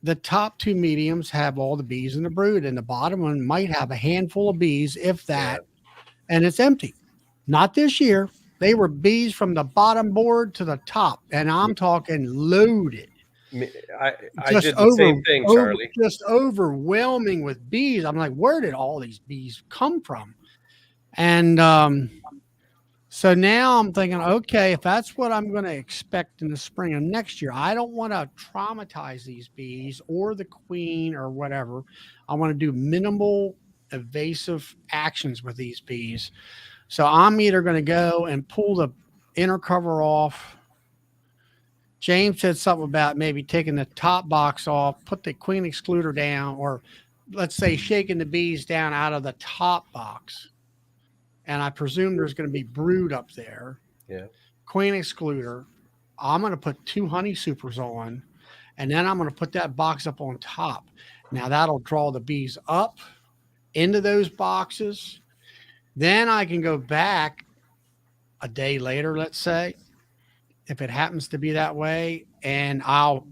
the top 2 mediums have all the bees in the brood, and the bottom one might have a handful of bees, if that, and it's empty. Not this year. They were bees from the bottom board to the top, and I'm talking loaded. I did the same thing, Charlie. Just overwhelming with bees. I'm like, where did all these bees come from? And so now I'm thinking, okay, if that's what I'm going to expect in the spring of next year, I don't want to traumatize these bees or the queen or whatever. I want to do minimal evasive actions with these bees. So I'm either going to go and pull the inner cover off. James said something about maybe taking the top box off, put the queen excluder down, or let's say shaking the bees down out of the top box. And I presume there's going to be brood up there. Yeah. Queen excluder. I'm going to put 2 honey supers on, and then I'm going to put that box up on top. Now that'll draw the bees up into those boxes. Then I can go back a day later, let's say, if it happens to be that way, and I'll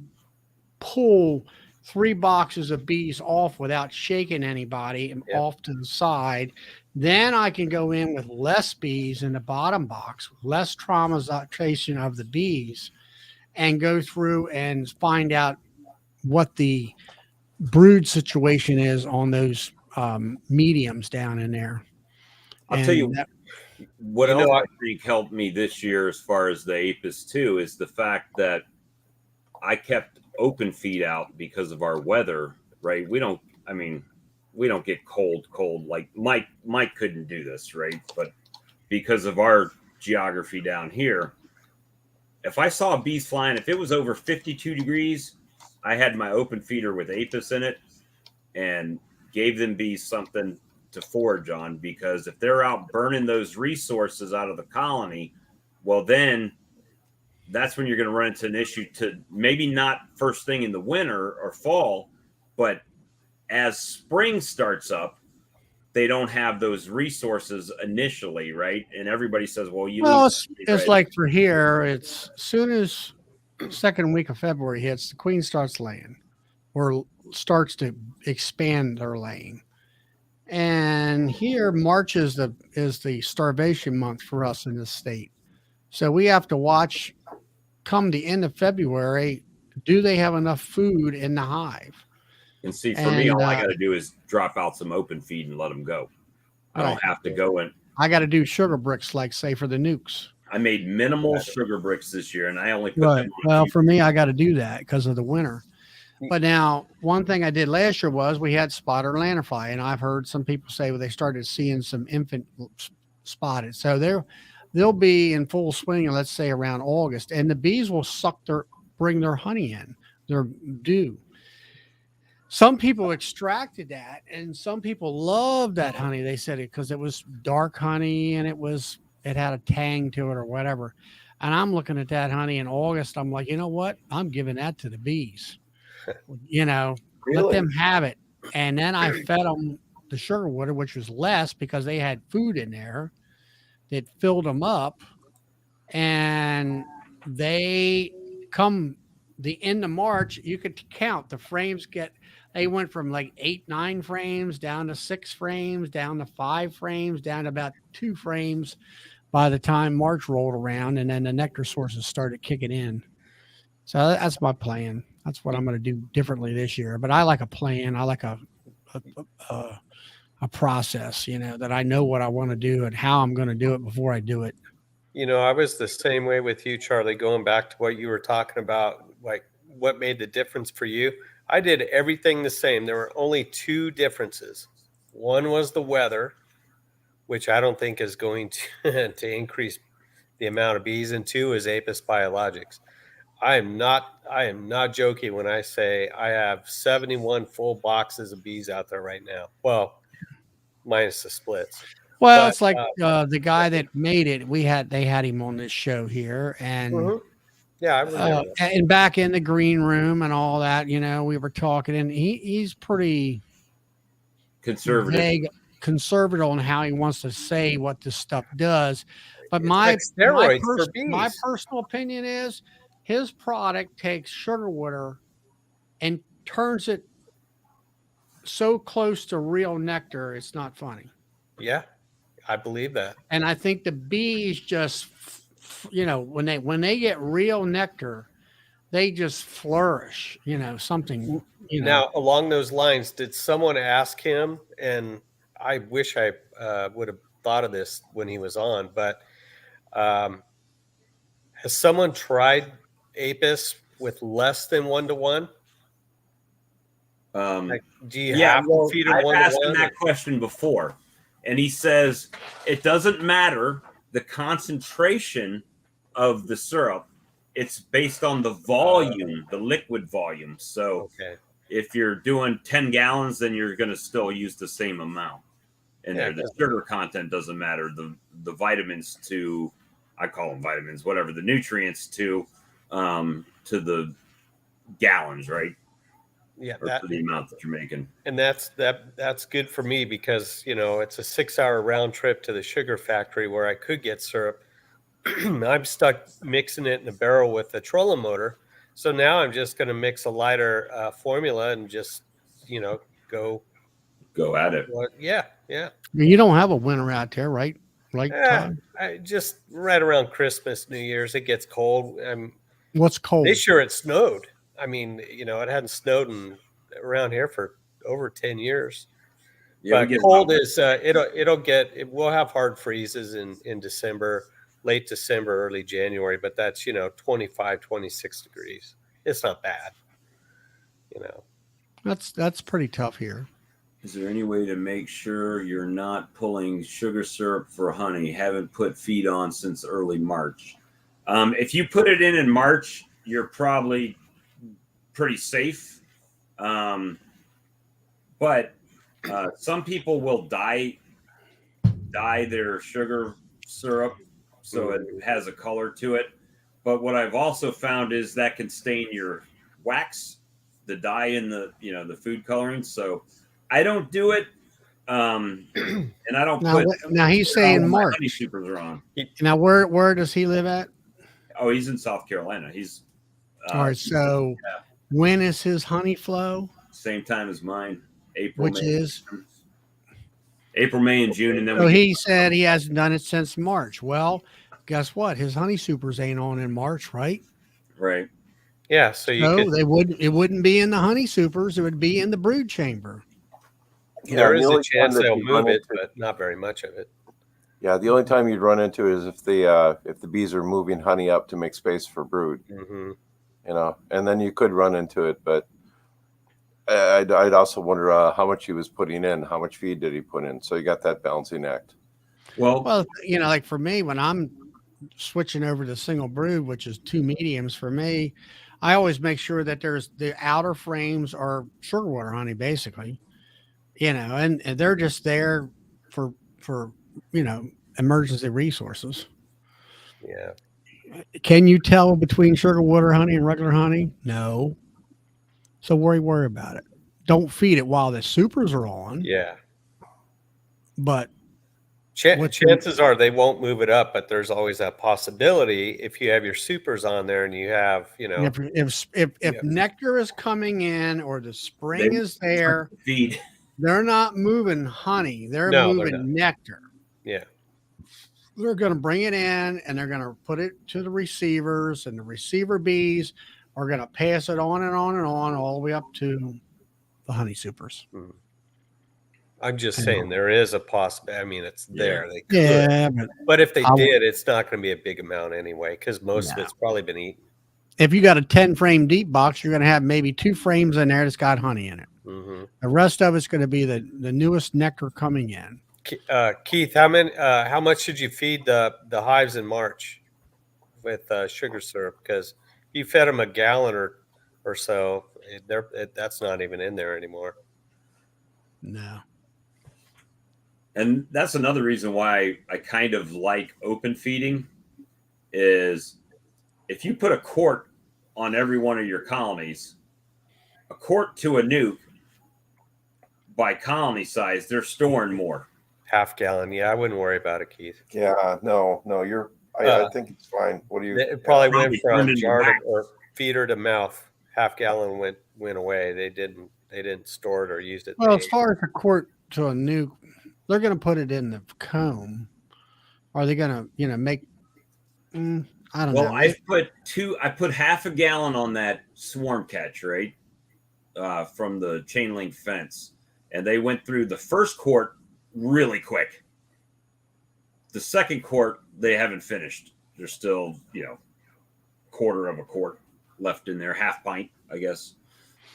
pull 3 boxes of bees off without shaking anybody and Yep. off to the side. Then I can go in with less bees in the bottom box, less traumatization of the bees, and go through and find out what the brood situation is on those mediums down in there. I'll tell you And that, what You know, else I- I think helped me this year as far as the Apis too is the fact that I kept open feed out because of our weather, right? We don't, I mean, we don't get cold like Mike couldn't do this, right? But because of our geography down here, if I saw bees flying, if it was over 52 degrees, I had my open feeder with Apis in it and gave them bees something to forage on, because if they're out burning those resources out of the colony, well, then that's when you're going to run into an issue, to maybe not first thing in the winter or fall, but as spring starts up, they don't have those resources initially, right? And everybody says, well, you well, lose. it's like for here, it's soon as second week of February hits, the queen starts laying or starts to expand their laying. And here, March is the starvation month for us in this state. So we have to watch come the end of February, do they have enough food in the hive? And see, for me, And all I got to do is drop out some open feed and let them go. I right. don't have to go in. I got to do sugar bricks, like say for the nukes. I made minimal sugar bricks this year, and I only put Right. them on. Well, for me, I got to do that because of the winter. But now, one thing I did last year was we had spotted lanternfly, and I've heard some people say, well, they started seeing some infant spotted. So they'll be in full swing, let's say around August, and the bees will bring their honey in, their dew. Some people extracted that, and some people loved that honey. They said it because it was dark honey and it had a tang to it or whatever. And I'm looking at that honey in August. I'm like, you know what? I'm giving that to the bees. Let Really? them have it. And then I fed them the sugar water, which was less because they had food in there that filled them up. And they come the end of March, you could count the frames they went from like 8, 9 frames down to 6 frames, down to 5 frames, down to about 2 frames by the time March rolled around. And then the nectar sources started kicking in. So that's my plan. That's what I'm going to do differently this year. But I like a plan. I like a process, that I know what I want to do and how I'm going to do it before I do it. I was the same way with you, Charlie, going back to what you were talking about, like what made the difference for you. I did everything the same. There were only 2 differences. One was the weather, which I don't think is going to increase the amount of bees, and 2 is Apis biologics. I am not joking when I say I have 71 full boxes of bees out there right now. Well, minus the splits. Well, But, it's like the guy that made it. They had him on this show here, and yeah, I remember that. and back in the green room and all that. We were talking, and he's pretty Conservative. conservative on how he wants to say what this stuff does. But It's my like steroids for bees. my personal opinion is his product takes sugar water and turns it so close to real nectar, it's not funny. Yeah, I believe that. And I think the bees just, when they get real nectar, they just flourish. Something. Now, along those lines, did someone ask him? And I wish I would have thought of this when he was on, but has someone tried Apis with less than 1-to-1? Like, do you have to feed them I've 1-to-1? asked him that question before, and he says it doesn't matter the concentration of the syrup. It's based on the volume, the liquid volume. So Okay. if you're doing 10 gallons, then you're going to still use the same amount. And Yeah, the sugar content doesn't matter. The vitamins I call them vitamins, whatever, the nutrients to the gallons, right? Yeah, Or to the amount that you're making. and that's good for me because it's a 6-hour round trip to the sugar factory where I could get syrup. I'm stuck mixing it in a barrel with the trolling motor, So now I'm just going to mix a lighter formula and just, go. Go at it. Yeah. You don't have a winter out there, right? Right, Todd? I just right around Christmas, New Year's, it gets cold. What's cold? This year it snowed. I mean, it hadn't snowed around here for over 10 years. Yeah, But cold is we'll have hard freezes in December, late December, early January, but that's 25, 26 degrees. It's not bad. That's pretty tough here. Is there any way to make sure you're not pulling sugar syrup for honey? Haven't put feed on since early March. If you put it in March, you're probably pretty safe. But some people will dye their sugar syrup so it has a color to it. But what I've also found is that can stain your wax, the dye in the the food coloring. So I don't do it, and I don't Now, now he's saying March. Honey supers are on. Now, where does he live at? Oh, he's in South Carolina. He's all right. So, when is his honey flow? Same time as mine. April, Which May, is April, May, and June, and then so he said he hasn't done it since March. Well, guess what? His honey supers ain't on in March, right? Right. Yeah. So they wouldn't. It wouldn't be in the honey supers. It would be in the brood chamber. There is a chance they'll move it, but not very much of it. Yeah, the only time you'd run into it is if the bees are moving honey up to make space for brood. Mm-hmm. And then you could run into it, but I'd also wonder how much he was putting in, how much feed did he put in? So you got that balancing act. Well, like for me, when I'm switching over to single brood, which is 2 mediums for me, I always make sure that the outer frames are sugar water honey, basically. And they're just there for emergency resources. Yeah. Can you tell between sugar water honey and regular honey? No. So worry about it. Don't feed it while the supers are on. Yeah. But chances are they won't move it up, but there's always that possibility if you have your supers on there and you have, if nectar is coming in or the spring is there, feed. They're not moving honey. They're moving nectar. Yeah. They're going to bring it in and they're going to put it to the receivers, and the receiver bees are going to pass it on and on and on all the way up to the honey supers. I'm just saying there is a possibility. I mean, it's there. They could. Yeah. But if they did, it's not going to be a big amount anyway, because most of it's probably been eaten. If you got a 10 frame deep box, you're going to have maybe 2 frames in there that's got honey in it. Mm-hmm. The rest of it's going to be the newest nectar coming in. Keith, how much should you feed the hives in March with sugar syrup? Because if you fed them a gallon or so, that's not even in there anymore. No. And that's another reason why I kind of like open feeding is if you put a quart on every one of your colonies, a quart to a nuke by colony size, they're storing more. Half gallon. Yeah, I wouldn't worry about it, Keith. Yeah, no, I think it's fine. What do you? It probably went from jar or feeder to mouth. Half gallon went away. They didn't store it or use it. Well, as far as a quart to a nuke, they're going to put it in the comb. Are they going to, make? I don't know. Well, I put half a gallon on that swarm catch, right, from the chain link fence, and they went through the first quart really quick. The second quart they haven't finished. There's still, quarter of a quart left in there, half pint, I guess.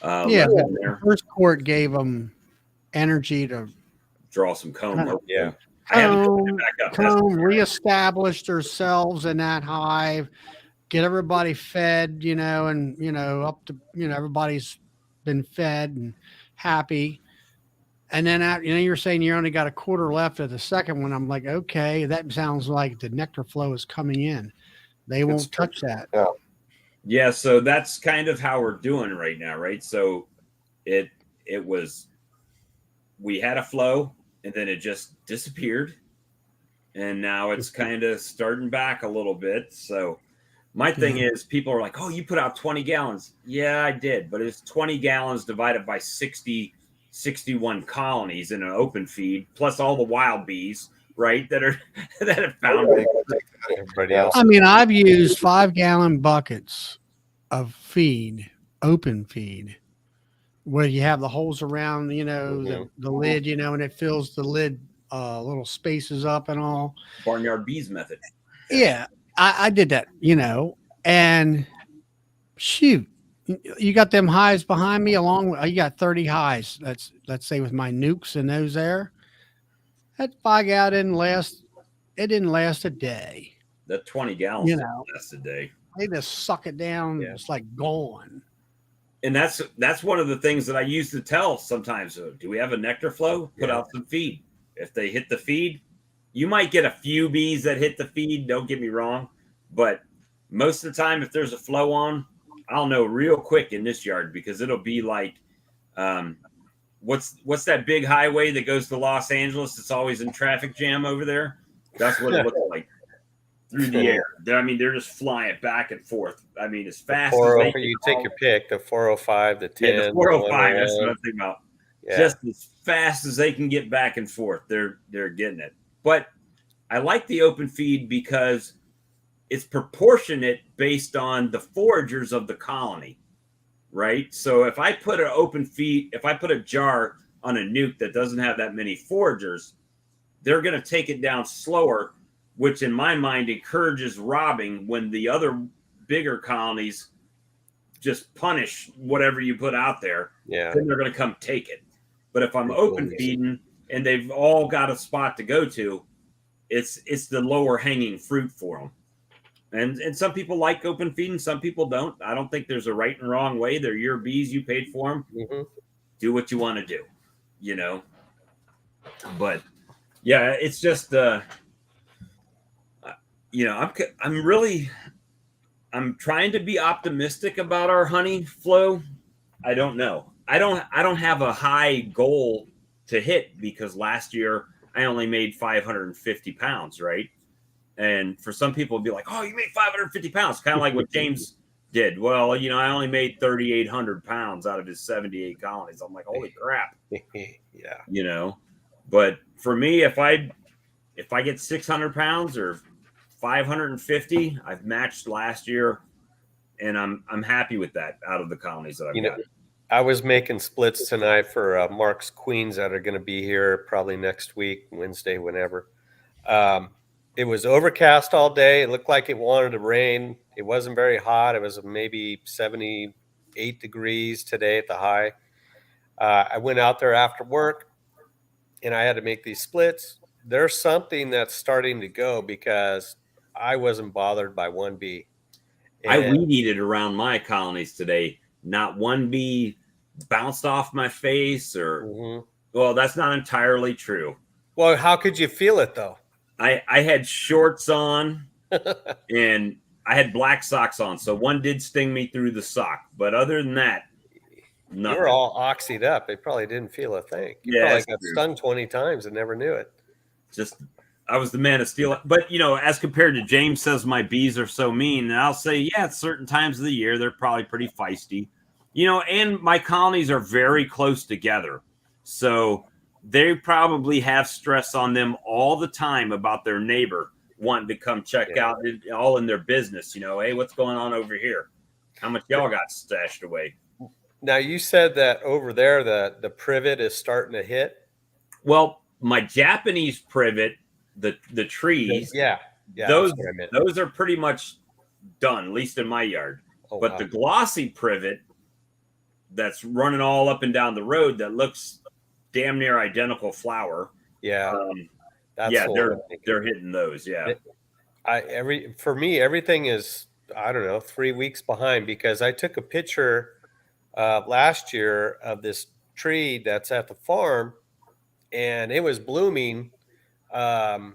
The first quart gave them energy to draw some comb. Yeah. Comb, reestablish themselves in that hive, get everybody fed, and up to everybody's been fed and happy. And then you're saying you only got a quarter left of the second one. I'm like, okay, that sounds like the nectar flow is coming in. They won't touch that. Yeah. Yeah, so that's kind of how we're doing right now, right? So it was, we had a flow and then it just disappeared. And now it's kind of starting back a little bit. So My thing is, people are like, "Oh, you put out 20 gallons." Yeah, I did, but it's 20 gallons divided by 61 colonies in an open feed, plus all the wild bees, right? That are that have found it. Everybody Yeah. else. I mean, I've used 5-gallon buckets of feed, open feed, where you have the holes around, the lid, and it fills the lid, little spaces up and all. Barnyard bees method. Yeah, I did that, and shoot, you got them highs behind me along with, you got 30 highs. Let's say with my nukes and those there. That 5 gallon it didn't last a day. That 20 gallons lasts a day. They just suck it down. Yeah. It's like gone. And that's one of the things that I used to tell sometimes. Do we have a nectar flow? Put out some feed. If they hit the feed, you might get a few bees that hit the feed. Don't get me wrong, but most of the time, if there's a flow on, I'll know real quick in this yard because it'll be like, what's that big highway that goes to Los Angeles? It's always in traffic jam over there. That's what it looks like through the air. I mean, they're just flying back and forth. I mean, as fast as they can. You take your pick, the 405, the 10. Yeah, the 405. That's what I'm thinking about. Yeah. Just as fast as they can get back and forth, they're getting it. But I like the open feed because it's proportionate based on the foragers of the colony, right? So if I put an open feed, if I put a jar on a nuke that doesn't have that many foragers, they're going to take it down slower, which in my mind encourages robbing when the other bigger colonies just punish whatever you put out there. Yeah. Then they're going to come take it. But if I'm open feeding and they've all got a spot to go to, it's the lower hanging fruit for them. And some people like open feeding, some people don't. I don't think there's a right and wrong way. They're your bees, you paid for them. Mm-hmm. Do what you want to do, But yeah, it's just I'm trying to be optimistic about our honey flow. I don't know. I don't have a high goal to hit because last year I only made 550 pounds, right? And for some people, it'd be like, "Oh, you made 550 pounds," kind of like what James did. Well, I only made 3,800 pounds out of his 78 colonies. I'm like, holy crap, Yeah. But for me, if I get 600 pounds or 550, I've matched last year, and I'm happy with that out of the colonies that I've got. I was making splits tonight for Mark's Queens that are going to be here probably next week, Wednesday, whenever. It was overcast all day. It looked like it wanted to rain. It wasn't very hot. It was maybe 78 degrees today at the high. I went out there after work, and I had to make these splits. There's something that's starting to go because I wasn't bothered by one bee. I weed eated around my colonies today. Not one bee bounced off my face well, that's not entirely true. Well, how could you feel it though? I had shorts on and I had black socks on. So one did sting me through the sock. But other than that, nothing. You were all oxyed up. They probably didn't feel a thing. You probably got stung 20 times and never knew it. I was the man of steel. But, as compared to James says my bees are so mean, and I'll say, yeah, at certain times of the year, they're probably pretty feisty. And my colonies are very close together. So they probably have stress on them all the time about their neighbor wanting to come check out, all in their business. Hey, what's going on over here? How much y'all got stashed away? Now, you said that over there, the privet is starting to hit. Well, my Japanese privet, the trees, those are pretty much done, at least in my yard. But the glossy privet that's running all up and down the road that looks damn near identical flower. Yeah. They're hitting those. Yeah. For me, everything is, I don't know, 3 weeks behind because I took a picture last year of this tree that's at the farm and it was blooming on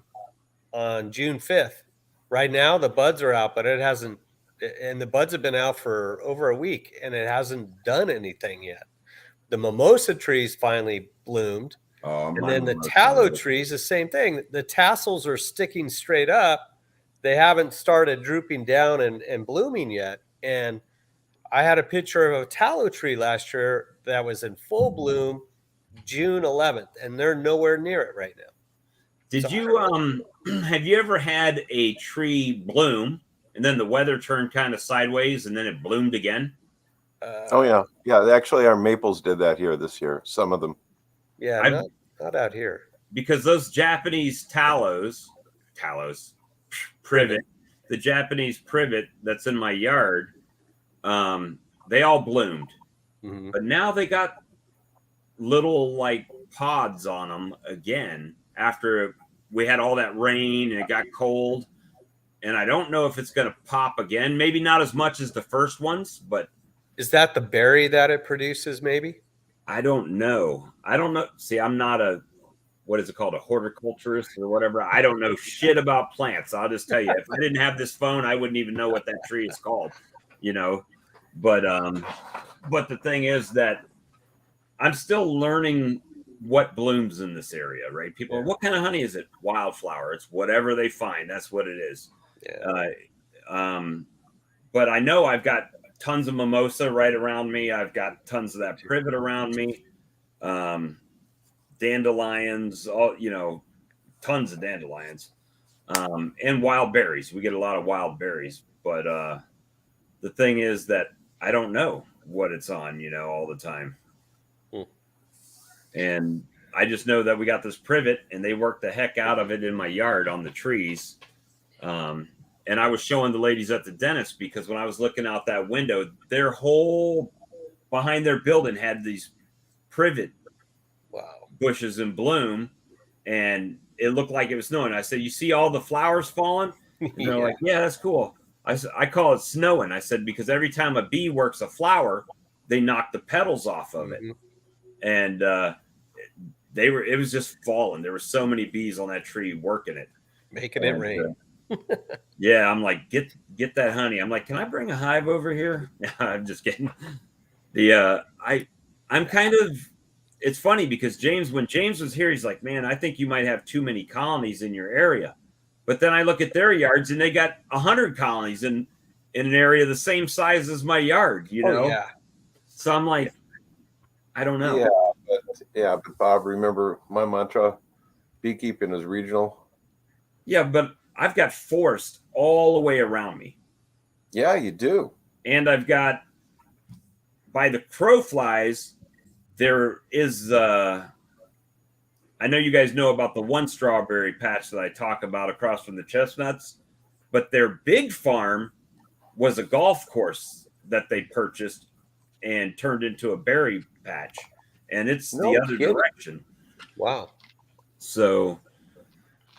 June 5th. Right now the buds are out, but it hasn't, and the buds have been out for over a week and it hasn't done anything yet. The mimosa trees finally bloomed. And then the tallow trees, the same thing. The tassels are sticking straight up, they haven't started drooping down and blooming yet. And I had a picture of a tallow tree last year that was in full bloom June 11th, and they're nowhere near it right now. Did So you have you ever had a tree bloom and then the weather turned kind of sideways and then it bloomed again? Oh yeah, yeah. Actually, our maples did that here this year. Some of them. Yeah, not out here. Because those Japanese privet, the Japanese privet that's in my yard, they all bloomed, but now they got little like pods on them again after we had all that rain and it got cold. And I don't know if it's going to pop again. Maybe not as much as the first ones, but is that the berry that it produces? Maybe. I don't know. See, I'm not a what is it called, a horticulturist or whatever. I don't know shit about plants. I'll just tell you, if I didn't have this phone, I wouldn't even know what that tree is called, you know. But the thing is that I'm still learning what blooms in this area, right? People are, what kind of honey is it? Wildflower. It's whatever they find. That's what it is. Yeah. But I know I've got tons of mimosa right around me. I've got tons of that privet around me. Dandelions, all, you know, tons of dandelions, and wild berries. We get a lot of wild berries, but the thing is that I don't know what it's on, you know, all the time. And I just know that we got this privet and they work the heck out of it in my yard on the trees. And I was showing the ladies at the dentist because when I was looking out that window, their whole behind their building had these privet bushes in bloom, and it looked like it was snowing. I said, "You see all the flowers falling?" And they're like, "Yeah, that's cool." I call it snowing. I said, because every time a bee works a flower, they knock the petals off of it, and it was just falling. There were so many bees on that tree working it, making it rain. Yeah, I'm like, get that honey. I'm like, can I bring a hive over here? I'm just kidding. I'm kind of. It's funny because when James was here, he's like, man, I think you might have too many colonies in your area. But then I look at their yards and they got 100 colonies in an area the same size as my yard, you know? Yeah. So I'm like, I don't know. But Bob, remember my mantra, beekeeping is regional. Yeah, but I've got forest all the way around me. Yeah, you do. And I've got, by the crow flies, there is, I know you guys know about the one strawberry patch that I talk about across from the chestnuts, but their big farm was a golf course that they purchased and turned into a berry patch. And it's the other direction. Wow. So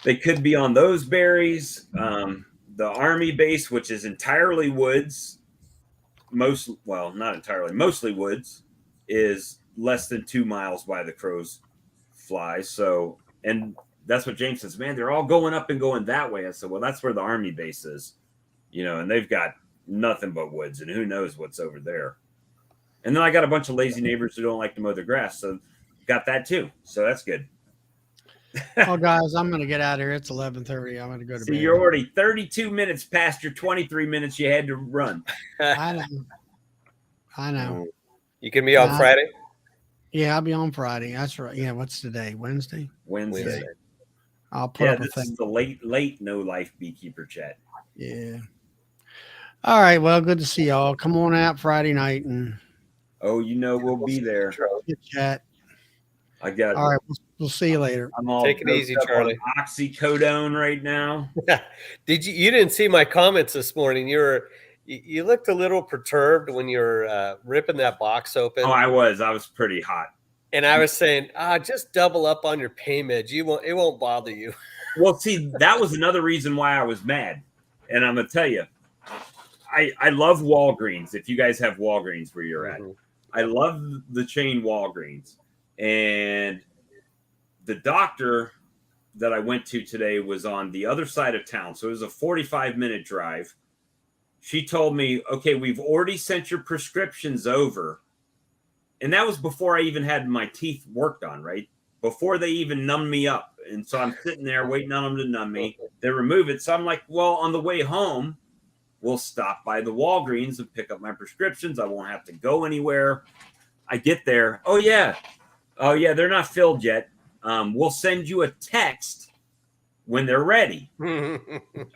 they could be on those berries. The army base, which is entirely woods, mostly woods, is less than 2 miles by the crows fly. So, and that's what James says, man, they're all going up and going that way. I said, well, that's where the army base is, you know, and they've got nothing but woods and who knows what's over there. And then I got a bunch of lazy neighbors who don't like to mow the grass. So got that too. So that's good. Oh, guys, I'm going to get out of here. It's 11:30. I'm going to go to bed. You're already 32 minutes past your 23 minutes you had to run. I know. You can be on Friday? Yeah, I'll be on Friday. That's right. Yeah, what's today? Wednesday? Wednesday. I'll put up a this thing. is the late no life beekeeper chat. Yeah. All right. Well, good to see y'all. Come on out Friday night and we'll be there. Get chat. I got. All right. We'll see you later. I'm all take it easy, Charlie. Oxycodone right now. You didn't see my comments this morning? You looked a little perturbed when you're ripping that box open. Oh, I was pretty hot. And I was saying, just double up on your pain meds. It won't bother you. Well, see, that was another reason why I was mad. And I'm gonna tell you, I love Walgreens. If you guys have Walgreens where you're at, I love the chain Walgreens. And the doctor that I went to today was on the other side of town. So it was a 45-minute drive. She told me, okay, we've already sent your prescriptions over. And that was before I even had my teeth worked on, right? before they even numb me up. And so I'm sitting there waiting on them to numb me. They remove it. So I'm like, well, on the way home, we'll stop by the Walgreens and pick up my prescriptions. I won't have to go anywhere. I get there. Oh, yeah, they're not filled yet. We'll send you a text when they're ready.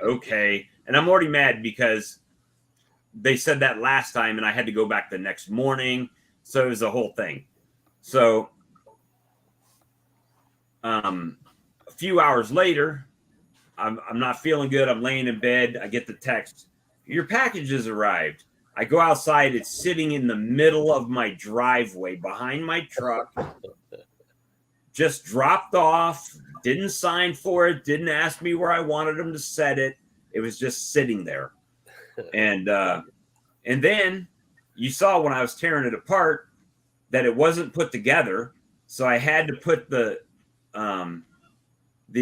Okay. And I'm already mad because they said that last time and I had to go back the next morning. So it was a whole thing. So a few hours later, I'm not feeling good. I'm laying in bed. I get the text. Your package has arrived. I go outside. It's sitting in the middle of my driveway behind my truck. Just dropped off. Didn't sign for it. Didn't ask me where I wanted them to set it. It was just sitting there. And then you saw when I was tearing it apart that it wasn't put together. So I had to put the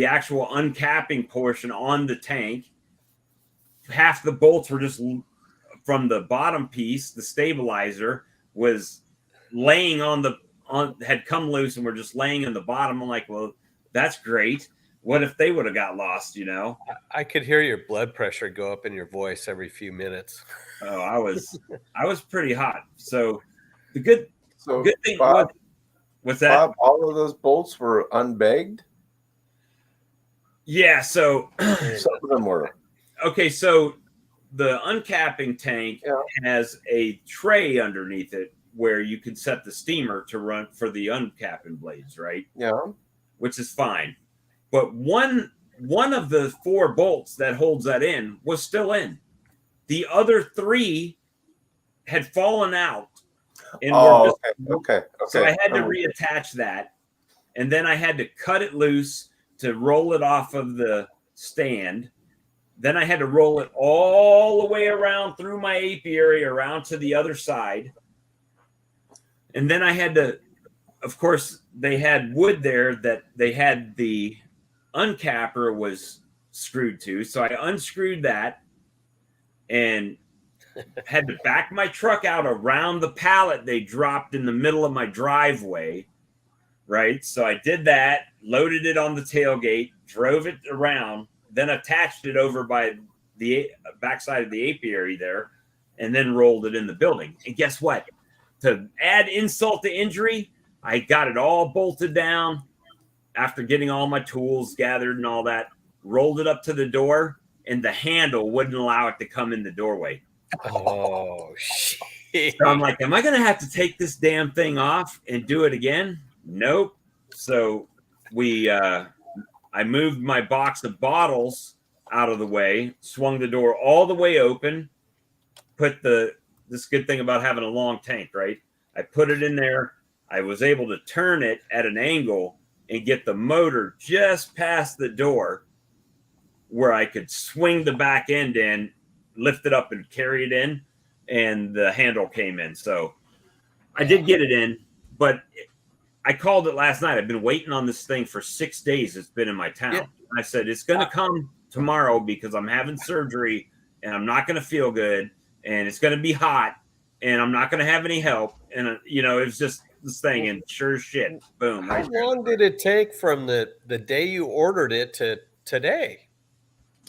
actual uncapping portion on the tank. Half the bolts were just from the bottom piece. The stabilizer was laying had come loose and were just laying in the bottom. I'm like, well, that's great. What if they would have got lost, you know? I could hear your blood pressure go up in your voice every few minutes. Oh, I was pretty hot. So the good thing Bob, what's that? Bob, all of those bolts were unbagged? Yeah, so Some of them were. okay, so the uncapping tank has a tray underneath it where you can set the steamer to run for the uncapping blades, right? Yeah. Which is fine. But one of the 4 bolts that holds that in was still in. The other 3 had fallen out. And okay. So I had to reattach that. And then I had to cut it loose to roll it off of the stand. Then I had to roll it all the way around through my apiary around to the other side. And then I had to, of course, they had wood there that they had the uncapper was screwed to. So I unscrewed that and had to back my truck out around the pallet they dropped in the middle of my driveway. Right. So I did that, loaded it on the tailgate, drove it around, then attached it over by the backside of the apiary there, and then rolled it in the building. And guess what? To add insult to injury, I got it all bolted down after getting all my tools gathered and all that, rolled it up to the door, and the handle wouldn't allow it to come in the doorway. Oh, shit. So I'm like, am I going to have to take this damn thing off and do it again? Nope. So I moved my box of bottles out of the way, swung the door all the way open, put this good thing about having a long tank, right? I put it in there. I was able to turn it at an angle and get the motor just past the door where I could swing the back end in, lift it up and carry it in, and the handle came in. So I did get it in, but I called it last night. I've been waiting on this thing for 6 days. It's been in my town. Yeah. I said, it's going to come tomorrow because I'm having surgery and I'm not going to feel good and it's going to be hot and I'm not going to have any help. And, it was just this thing and sure as shit, boom. How long did it take from the day you ordered it to today?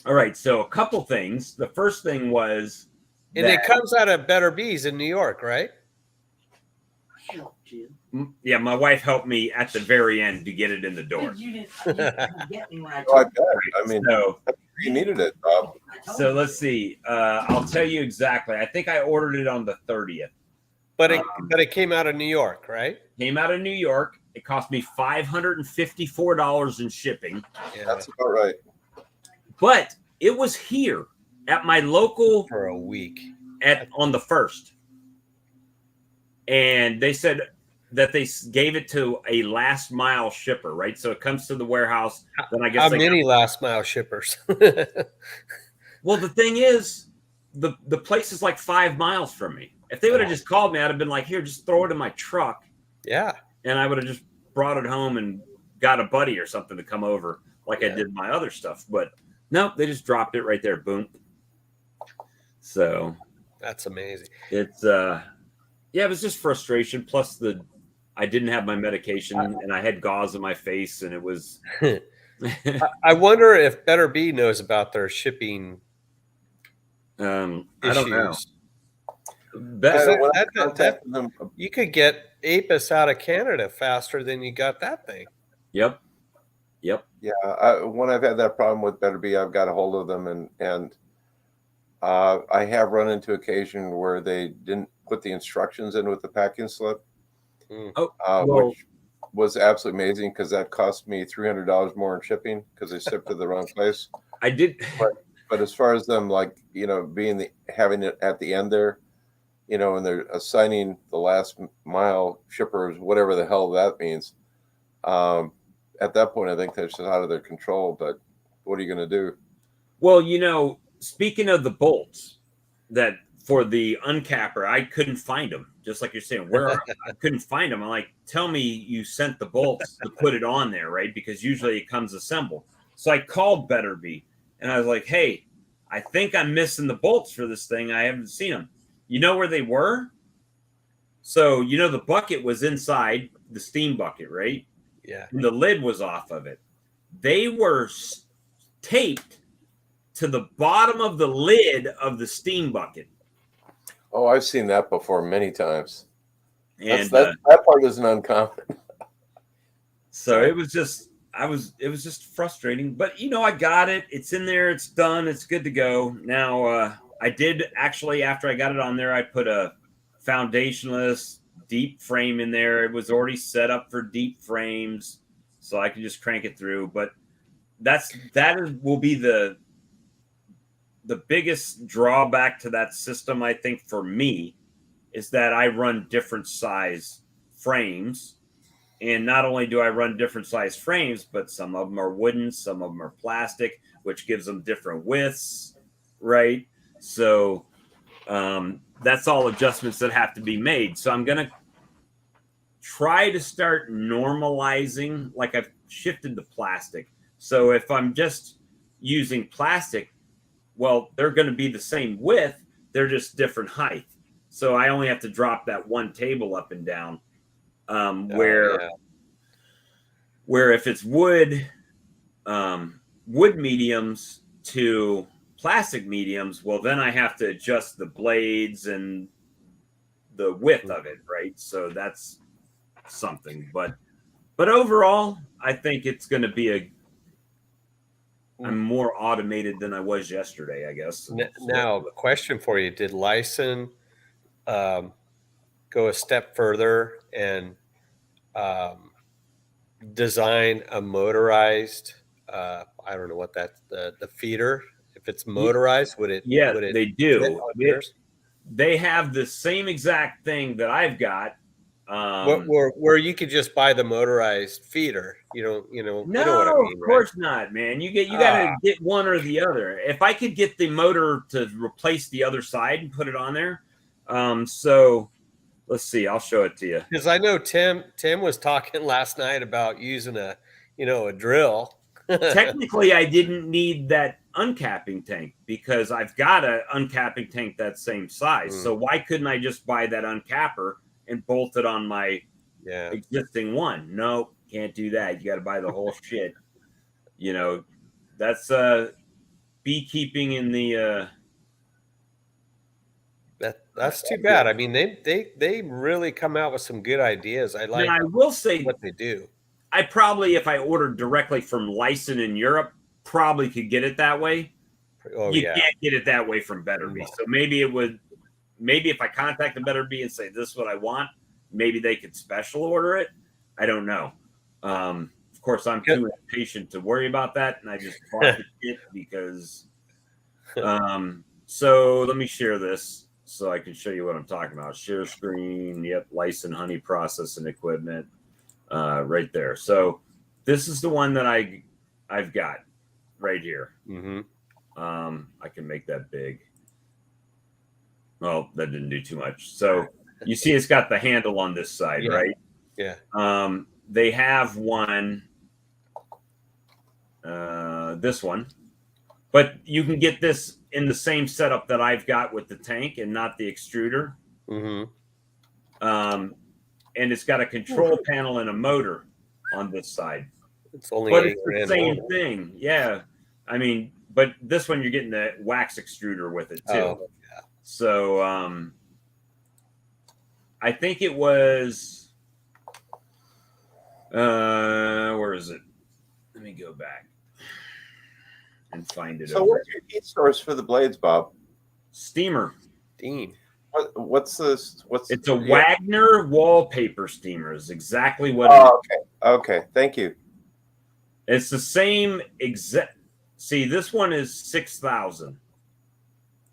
All right. So a couple things. The first thing was. And it comes out of Better Bees in New York, right? Yeah, my wife helped me at the very end to get it in the door. I mean, you needed it, Bob. So let's see. I'll tell you exactly. I think I ordered it on the 30th. But it came out of New York, right? Came out of New York. It cost me $554 in shipping. Yeah. That's about right. But it was here at my local For a week. on the 1st. And they said that they gave it to a last mile shipper, right? So it comes to the warehouse. Then I guess how many last mile shippers? Well, the thing is, the place is like 5 miles from me. If they would have just called me, I'd have been like, here, just throw it in my truck. Yeah. And I would have just brought it home and got a buddy or something to come over like I did my other stuff. But no, they just dropped it right there. Boom. So that's amazing. It's, it was just frustration. Plus the I didn't have my medication, and I had gauze in my face, and it was. I wonder if Better Bee knows about their shipping I don't know. issues. Better, When I that- contacted them, You could get Apis out of Canada faster than you got that thing. yep. yeah, when I've had that problem with Better Bee, I've got a hold of them, and I have run into occasion where they didn't put the instructions in with the packing slip, Oh, well, which was absolutely amazing because that cost me $300 more in shipping because they shipped to the wrong place. I did. But as far as them, like, having it at the end there, and they're assigning the last mile shippers, whatever the hell that means. At that point, I think that's just out of their control. But what are you going to do? Well, speaking of the bolts, that for the uncapper, I couldn't find them. Just like you're saying, where are I couldn't find them. I'm like, tell me you sent the bolts to put it on there, right? Because usually it comes assembled. So I called Better Bee, and I was like, hey, I think I'm missing the bolts for this thing. I haven't seen them. You know where they were? So, the bucket was inside the steam bucket, right? Yeah. And the lid was off of it. They were taped to the bottom of the lid of the steam bucket. Oh, I've seen that before many times. And That part isn't uncommon. so it was just frustrating. But I got it. It's in there. It's done. It's good to go. Now I did actually, after I got it on there, I put a foundationless deep frame in there. It was already set up for deep frames, so I could just crank it through. But will be the biggest drawback to that system, I think, for me, is that I run different size frames. And not only do I run different size frames, but some of them are wooden, some of them are plastic, which gives them different widths, right? So that's all adjustments that have to be made. So I'm going to try to start normalizing, like I've shifted to plastic. So if I'm just using plastic, well, they're going to be the same width. They're just different height. So I only have to drop that one table up and down. Where if it's wood mediums to plastic mediums, well, then I have to adjust the blades and the width of it, right? So that's something. But overall, I think it's going to be I'm more automated than I was yesterday, I guess. Now, a question for you: did Lyson go a step further and design a motorized? I don't know what that's the feeder. If it's motorized, would it? Yeah, would it they do. They have the same exact thing that I've got. Where you could just buy the motorized feeder. No, you know what I mean, of course not, man. You got to get one or the other. If I could get the motor to replace the other side and put it on there, so let's see. I'll show it to you. Because I know Tim was talking last night about using a drill. Technically, I didn't need that uncapping tank because I've got an uncapping tank that same size. So why couldn't I just buy that uncapper and bolt it on my existing one? No, can't do that. You got to buy the whole shit. That's beekeeping in the that's too bad. I mean, they really come out with some good ideas. I like. Now, I will say what they do. I probably, if I ordered directly from Lyson in Europe, probably could get it that way. You can't get it that way from Better Bee. So maybe if I contacted Better Bee and say this is what I want, maybe they could special order it. I don't know. Of course, I'm too impatient to worry about that, and I just bought the shit because. So let me share this so I can show you what I'm talking about. Share screen. Yep, Lyson honey processing equipment. Right there. So this is the one that I've got right here. Mm-hmm. I can make that big. Well, that didn't do too much. So you see it's got the handle on this side, right? Yeah. They have one, this one, but you can get this in the same setup that I've got with the tank and not the extruder. Mm-hmm. and it's got a control panel and a motor on this side. It's only But $8 it's the grand same more. thing. Yeah. I mean, but this one you're getting the wax extruder with it too. Oh, So I think it was where is it? Let me go back and find it. So over what's your heat source for the blades, Bob? Steamer. Dean. What's this? It's a Wagner wallpaper steamer is exactly what it is. Oh, okay. Okay. Thank you. It's the same exact. See, this one is 6,000.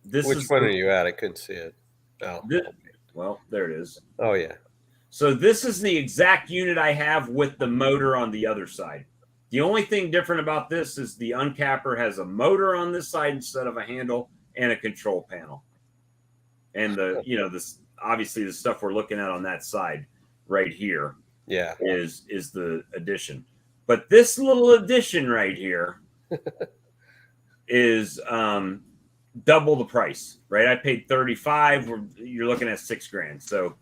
This Which is one are you at? I couldn't see it. Oh, well, there it is. oh yeah. So this is the exact unit I have with the motor on the other side. The only thing different about this is the uncapper has a motor on this side instead of a handle and a control panel. And this obviously the stuff we're looking at on that side right here Yeah. is the addition. But this little addition right here is double the price, right? I paid 35. You're looking at $6 grand. So,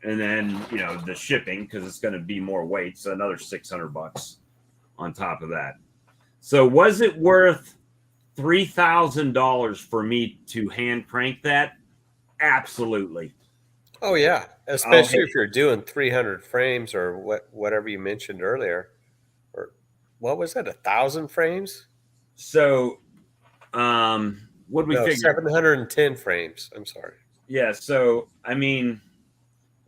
and then the shipping because it's going to be more weight, so another $600 on top of that. So, was it worth $3,000 for me to hand crank that? Absolutely. Oh yeah, especially if you're doing 300 frames or whatever you mentioned earlier, or what was it, 1,000 frames? So, what we figure? 710 frames. I'm sorry. Yeah. So, I mean,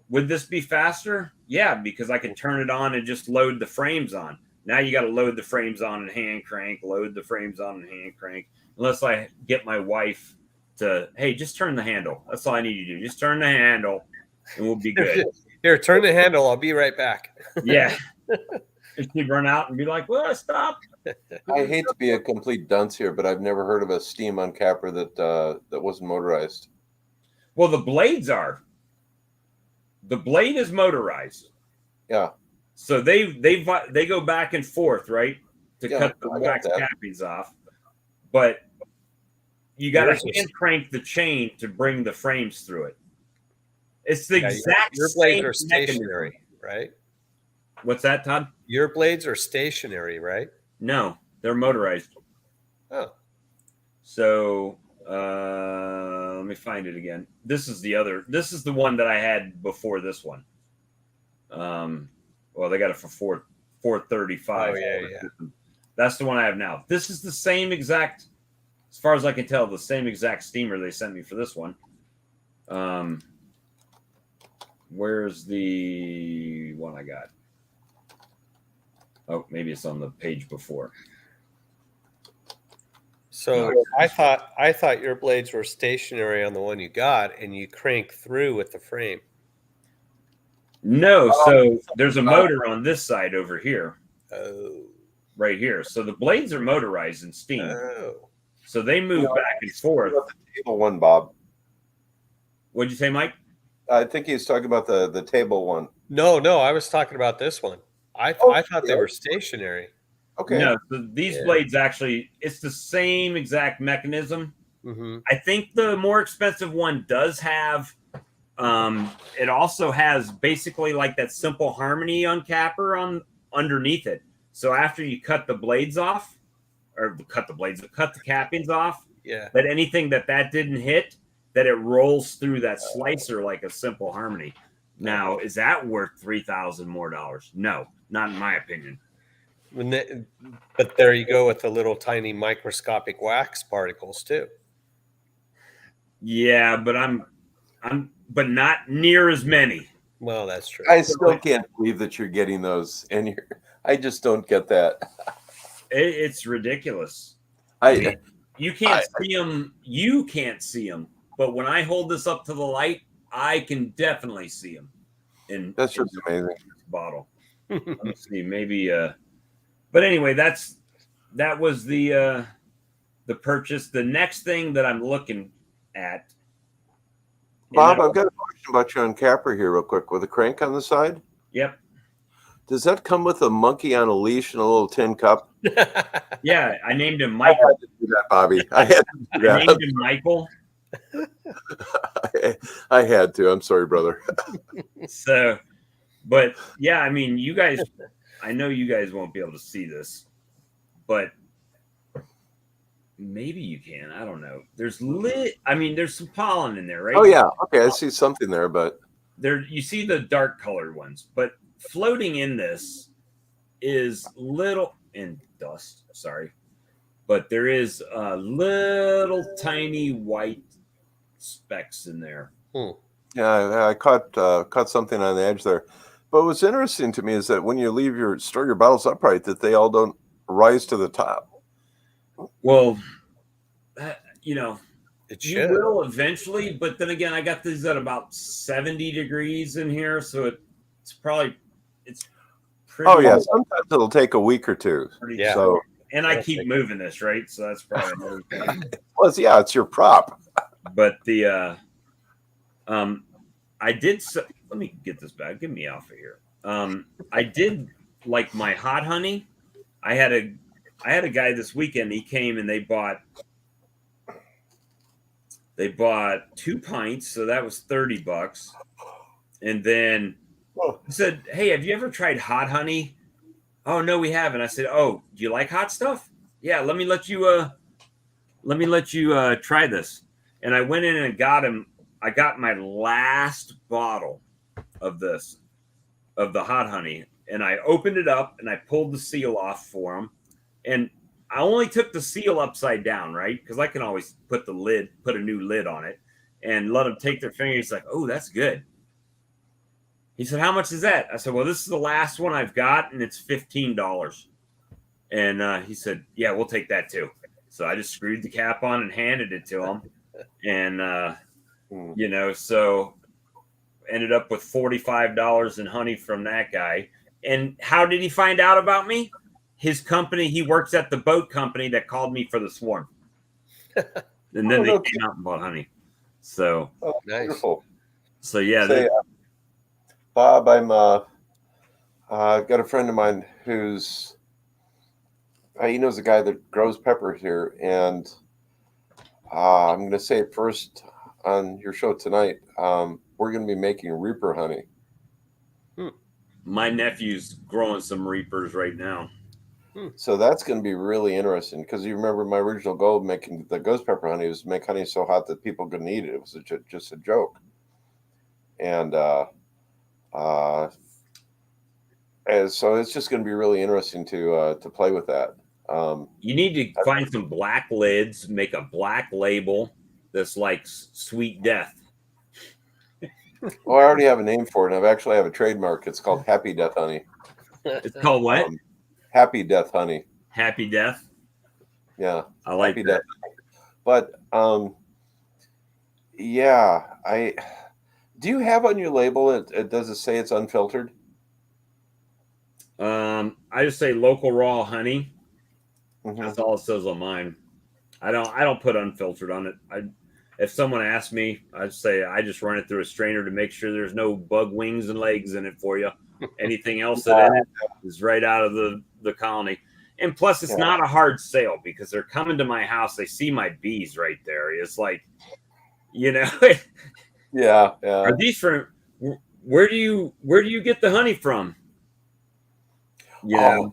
would this be faster? Yeah, because I can turn it on and just load the frames on. Now you got to load the frames on and hand crank, load the frames on and hand crank. Unless I get my wife to, hey, just turn the handle. That's all I need you to do. Just turn the handle and we'll be good. Here, turn the handle. I'll be right back. Yeah. And she'd run out and be like, well, stop. I hate to be a complete dunce here, but I've never heard of a steam uncapper that wasn't motorized. Well, the blades are. The blade is motorized. Yeah. So they go back and forth, right? To cut the I got wax that. cappings off. But you got to Yours is- hand crank the chain to bring the frames through it. It's the exact Your blades same are stationary, mechanism. right? What's that, Todd? Your blades are stationary, right? No, they're motorized. Oh, So let me find it again. This is the one that I had before this one. Well, they got it for $435. Oh, yeah. That's the one I have now. This is the same exact, as far as I can tell, the same exact steamer they sent me for this one. Where's the one I got? Oh, maybe it's on the page before. so No. I thought your blades were stationary on the one you got, and you crank through with the frame. No, so there's a motor on this side over here, Oh, right here. So the blades are motorized and steam. oh, So they move back and forth. About the table one, Bob. What'd you say, Mike? I think he was talking about the table one. no, I was talking about this one. I thought they were stationary. Okay. No, so these Yeah. blades actually, it's the same exact mechanism. Mm-hmm. I think the more expensive one does have, it also has basically like that simple harmony uncapper on underneath it. So after you cut the blades off, or cut the cappings off, Yeah. but anything that didn't hit, that it rolls through that slicer like a simple harmony. Now, is that worth $3,000 more? No, not in my opinion. But there you go with the little tiny microscopic wax particles too. Yeah, but but not near as many. Well, that's true. I still can't believe that you're getting those, and I just don't get that. It's ridiculous. You can't see them. You can't see them. But when I hold this up to the light, I can definitely see them. That's just amazing. Bottle. Let me see. Maybe. But anyway, that was the purchase. The next thing that I'm looking at. Bob, I've got a question about your uncapper here, real quick. With a crank on the side, Yep. does that come with a monkey on a leash and a little tin cup? Yeah, I named him I Michael. had to do that, Bobby. I had to do I named that. him Michael. I had to. I'm sorry, brother. So, But yeah, I mean, you guys, I know you guys won't be able to see this, but maybe you can. I don't know. There's I mean, there's some pollen in there, right? Oh yeah, okay, I see something there, but There, you see the dark colored ones, but floating in this is little in dust. Sorry, but there is little tiny white specks in there. yeah, I caught something on the edge there. But what's interesting to me is that when you store your bottles upright, that they all don't rise to the top. Well, you know, It you should. will eventually, but then again, I got these at about 70 degrees in here, so it's pretty. Oh yeah, sometimes it'll take a week or two. Pretty Yeah. So and I keep moving this, right? So that's probably another thing. well, it's your prop. But the I did. Let me get this back. Get me off of here. I did like my hot honey. I had a guy this weekend. He came and they bought 2 pints, so that was $30. And then he said, "Hey, have you ever tried hot honey?" "Oh no, we haven't." I said, "Oh, do you like hot stuff?" "Yeah, let me let you try this." And I went in and got him. I got my last bottle of the hot honey, and I opened it up and I pulled the seal off for him. And I only took the seal upside down, right? Because I can always put a new lid on it, and let them take their finger. He's like, "Oh, that's good." He said, "How much is that?" I said, "Well, this is the last one I've got, and it's $15. And he said, "Yeah, we'll take that too." So I just screwed the cap on and handed it to him. And, so ended up with $45 in honey from that guy. And how did he find out about me? His company, he works at the boat company that called me for the swarm. And then they came out and bought honey. So, Nice. Wonderful. So yeah. Say, Bob, I've got a friend of mine who's he knows a guy that grows peppers here, and I'm going to say it first on your show tonight. We're going to be making Reaper honey. My nephew's growing some Reapers right now. So that's going to be really interesting, because you remember my original goal of making the ghost pepper honey was to make honey so hot that people couldn't eat it. It was just a joke. And so it's just going to be really interesting to play with that. You need to find some black lids, make a black label that's like Sweet Death. Well, I already have a name for it, and I actually have a trademark. It's called Happy Death Honey. It's called what? Happy Death Honey. Happy Death. Yeah, I like Happy that. Death. But yeah, do you have on your label? Does it say it's unfiltered? I just say local raw honey. Mm-hmm. That's all it says on mine. I don't put unfiltered on it. If someone asks me, I'd say I just run it through a strainer to make sure there's no bug wings and legs in it for you. Anything else that in it is right out of the colony. And plus, it's not a hard sale because they're coming to my house. They see my bees right there. It's like, Yeah. Are these from? Where do you get the honey from? Yeah.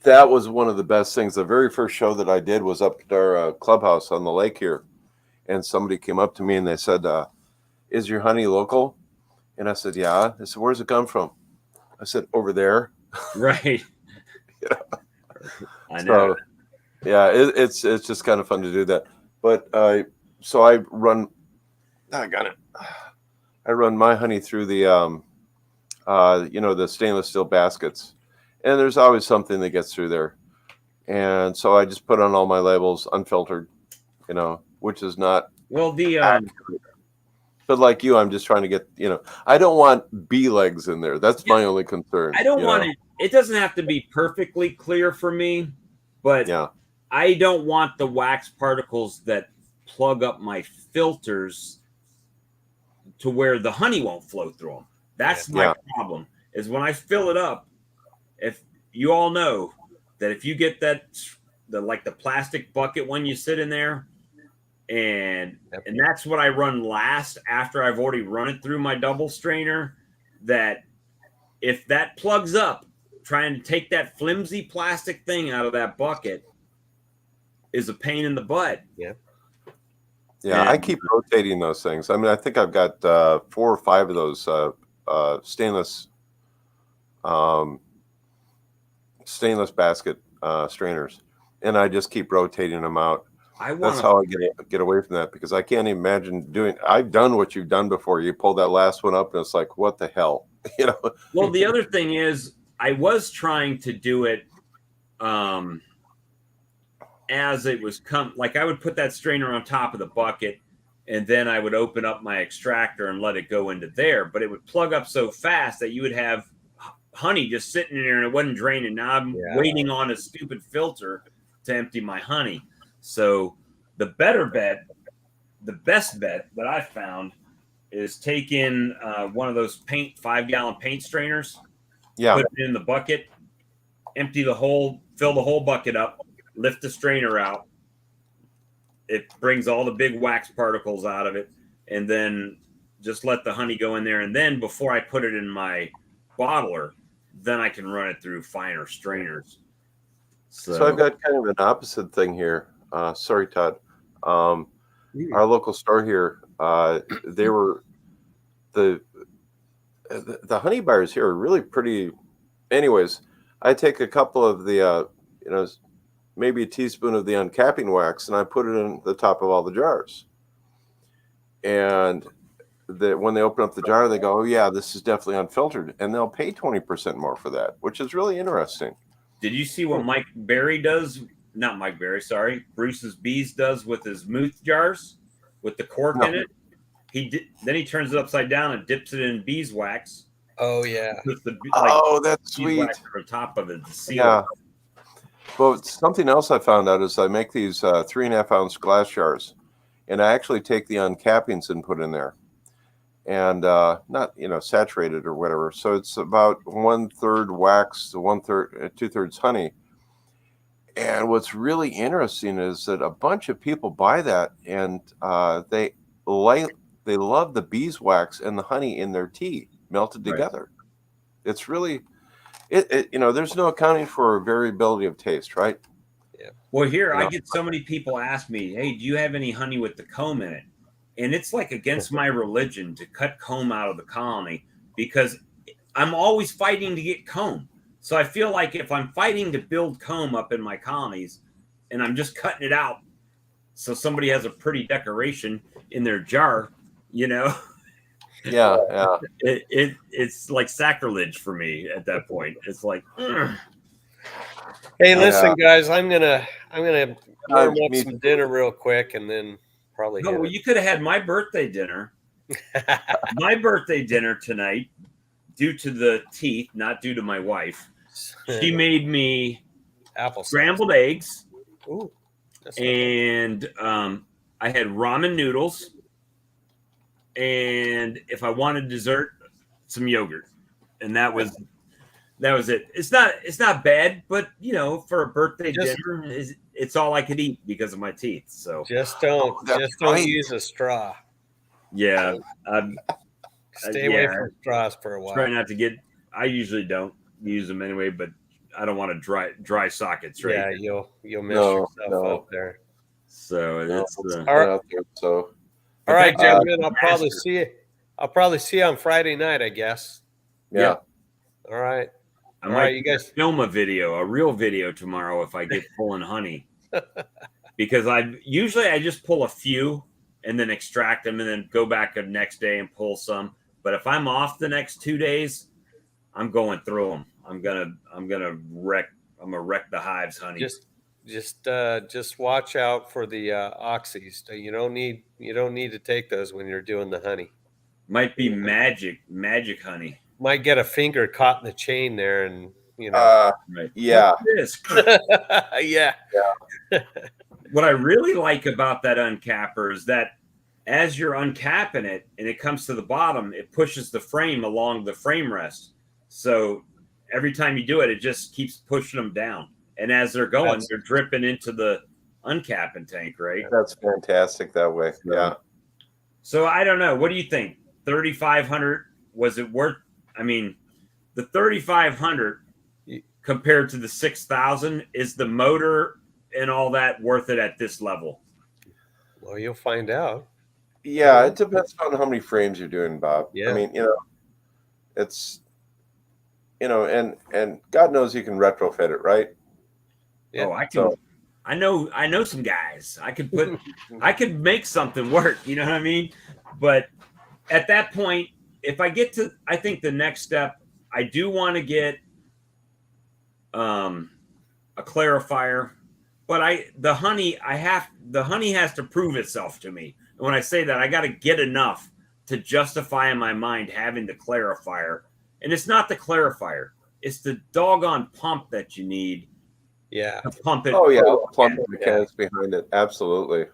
That was one of the best things. The very first show that I did was up at our clubhouse on the lake here. And somebody came up to me and they said, "Is your honey local?" And I said, "Yeah." They said, "Where's it come from?" I said, "Over there." Right. I So, know. yeah, it's just kind of fun to do that. But so I run. I got it. I run my honey through the the stainless steel baskets, and there's always something that gets through there. And so I just put on all my labels unfiltered, which is not well the but like you, I'm just trying to get, I don't want bee legs in there. That's my only concern. I don't want it. It doesn't have to be perfectly clear for me, but I don't want the wax particles that plug up my filters to where the honey won't flow through them. That's my problem, is when I fill it up. If you all know that if you get the plastic bucket when you sit in there, and that's what I run last after I've already run it through my double strainer, that if that plugs up, trying to take that flimsy plastic thing out of that bucket is a pain in the butt. Yeah. Yeah, I And- keep rotating those things. I mean, I think I've got 4 or 5 of those stainless basket strainers, and I just keep rotating them out. That's how I get away from that, because I can't imagine doing. I've done what you've done before. You pull that last one up, and it's like, what the hell, you know? Well, the other thing is, I was trying to do it as it was like I would put that strainer on top of the bucket, and then I would open up my extractor and let it go into there. But it would plug up so fast that you would have honey just sitting in there and it wasn't draining. Now I'm waiting on a stupid filter to empty my honey. So the best bet that I found is take in one of those 5-gallon paint strainers, put it in the bucket, empty the whole, fill the whole bucket up, lift the strainer out. It brings all the big wax particles out of it, and then just let the honey go in there. And then before I put it in my bottler, then I can run it through finer strainers. So I've got kind of an opposite thing here. Sorry, Todd. Our local store here, they were the honey buyers here are really pretty. Anyways, I take a couple of the maybe a teaspoon of the uncapping wax, and I put it in the top of all the jars. And when they open up the jar, they go, "Oh yeah, this is definitely unfiltered," and they'll pay 20% more for that, which is really interesting. Did you see what Mike Berry does? Not Mike Berry, sorry. Bruce's Bees does with his Muth jars with the cork in it. Then he turns it upside down and dips it in beeswax. Oh yeah. That's sweet. On top of it to seal. Yeah. Well, something else I found out is I make these 3.5-ounce glass jars, and I actually take the uncappings and put in there, and not saturated or whatever. So it's about 1/3 wax, 2/3 honey. And what's really interesting is that a bunch of people buy that, and they love the beeswax and the honey in their tea melted together. It's really there's no accounting for variability of taste, right? Yeah. Well, here I get so many people ask me, "Hey, do you have any honey with the comb in it?" And it's like against my religion to cut comb out of the colony, because I'm always fighting to get comb. So I feel like if I'm fighting to build comb up in my colonies, and I'm just cutting it out, so somebody has a pretty decoration in their jar, Yeah. It's like sacrilege for me at that point. It's like, ugh. Hey, listen, guys, I'm gonna warm up some dinner real quick, and then probably. No, well, you could have had my birthday dinner. My birthday dinner tonight, due to the teeth, not due to my wife. She made me apple scrambled eggs. Ooh, and I had ramen noodles. And if I wanted dessert, some yogurt, and that was it. It's not bad, but for a birthday dinner, it's all I could eat because of my teeth. So just don't use a straw. Yeah, stay away from straws for a while. Try not to get. I usually don't use them anyway, but I don't want to dry sockets. Right? Yeah, you'll mess yourself up there. So that's all right, gentlemen. I'll probably see you on Friday night, I guess. Yeah. All right. I might you guys film a real video tomorrow if I get full in honey, because I just pull a few and then extract them and then go back the next day and pull some. But if I'm off the next 2 days, I'm going through them. I'm gonna wreck the hives, honey. Just watch out for the oxys. You don't need to take those when you're doing the honey. Might be magic honey. Might get a finger caught in the chain there, and right. Yeah. Yeah. What I really like about that uncapper is that as you're uncapping it and it comes to the bottom, it pushes the frame along the frame rest. So every time you do it, it just keeps pushing them down. And as they're going, they're dripping into the uncapping tank, right? That's fantastic that way. Yeah. So I don't know. What do you think? 3,500, was it worth? I mean, the 3,500 compared to the 6,000, is the motor and all that worth it at this level? Well, you'll find out. Yeah, it depends on how many frames you're doing, Bob. Yeah. I mean, it's and God knows you can retrofit it, right? Yeah. Oh, I can. So I know some guys. I could make something work. You know what I mean? But at that point, if I get to, I think the next step, I do want to get a clarifier, but the honey has to prove itself to me. And when I say that, I got to get enough to justify in my mind having the clarifier. And it's not the clarifier; it's the doggone pump that you need. Yeah. To pump it. oh yeah, plumb the mechanics behind it. Absolutely.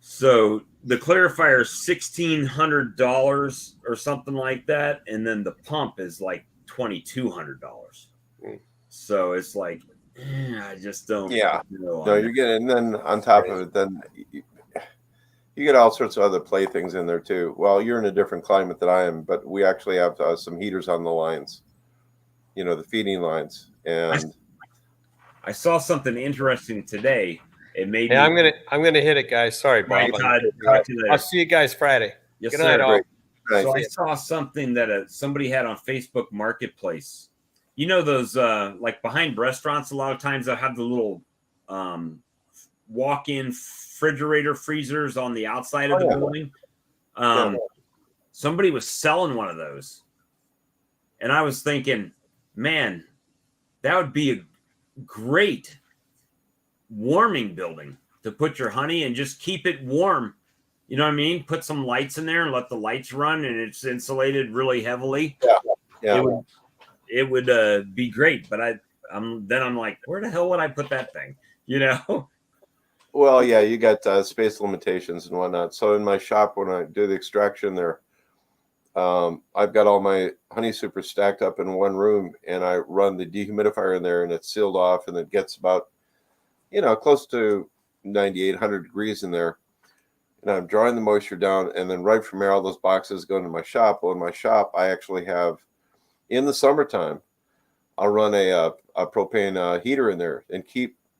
So the clarifier is $1,600 or something like that, and then the pump is like $2,200. So it's like, I just don't. Yeah. know No, on you're getting, and then on top of it, then you get all sorts of other playthings in there too. Well, you're in a different climate than I am, but we actually have some heaters on the lines, the feeding lines. And I saw something interesting today. It made Yeah, me. I'm gonna hit it, guys. Sorry, Right, Bob. Todd, talk to you later. I'll see you guys Friday. Yes, Good sir. night, all. Great. Nice. So I saw something that somebody had on Facebook Marketplace. You know those like behind restaurants, a lot of times they'll have the little walk-in refrigerator freezers on the outside of the building. Somebody was selling one of those. And I was thinking, man, that would be a great warming building to put your honey and just keep it warm. You know what I mean? Put some lights in there and let the lights run, and it's insulated really heavily. Yeah. It would be great. But I'm like, where the hell would I put that thing? Well, yeah, you got space limitations and whatnot. So in my shop, when I do the extraction there, I've got all my honey super stacked up in one room, and I run the dehumidifier in there, and it's sealed off, and it gets about, close to 9,800 degrees in there. And I'm drawing the moisture down, and then right from there, all those boxes go into my shop. Well, in my shop, I actually have, in the summertime, I'll run a propane heater in there and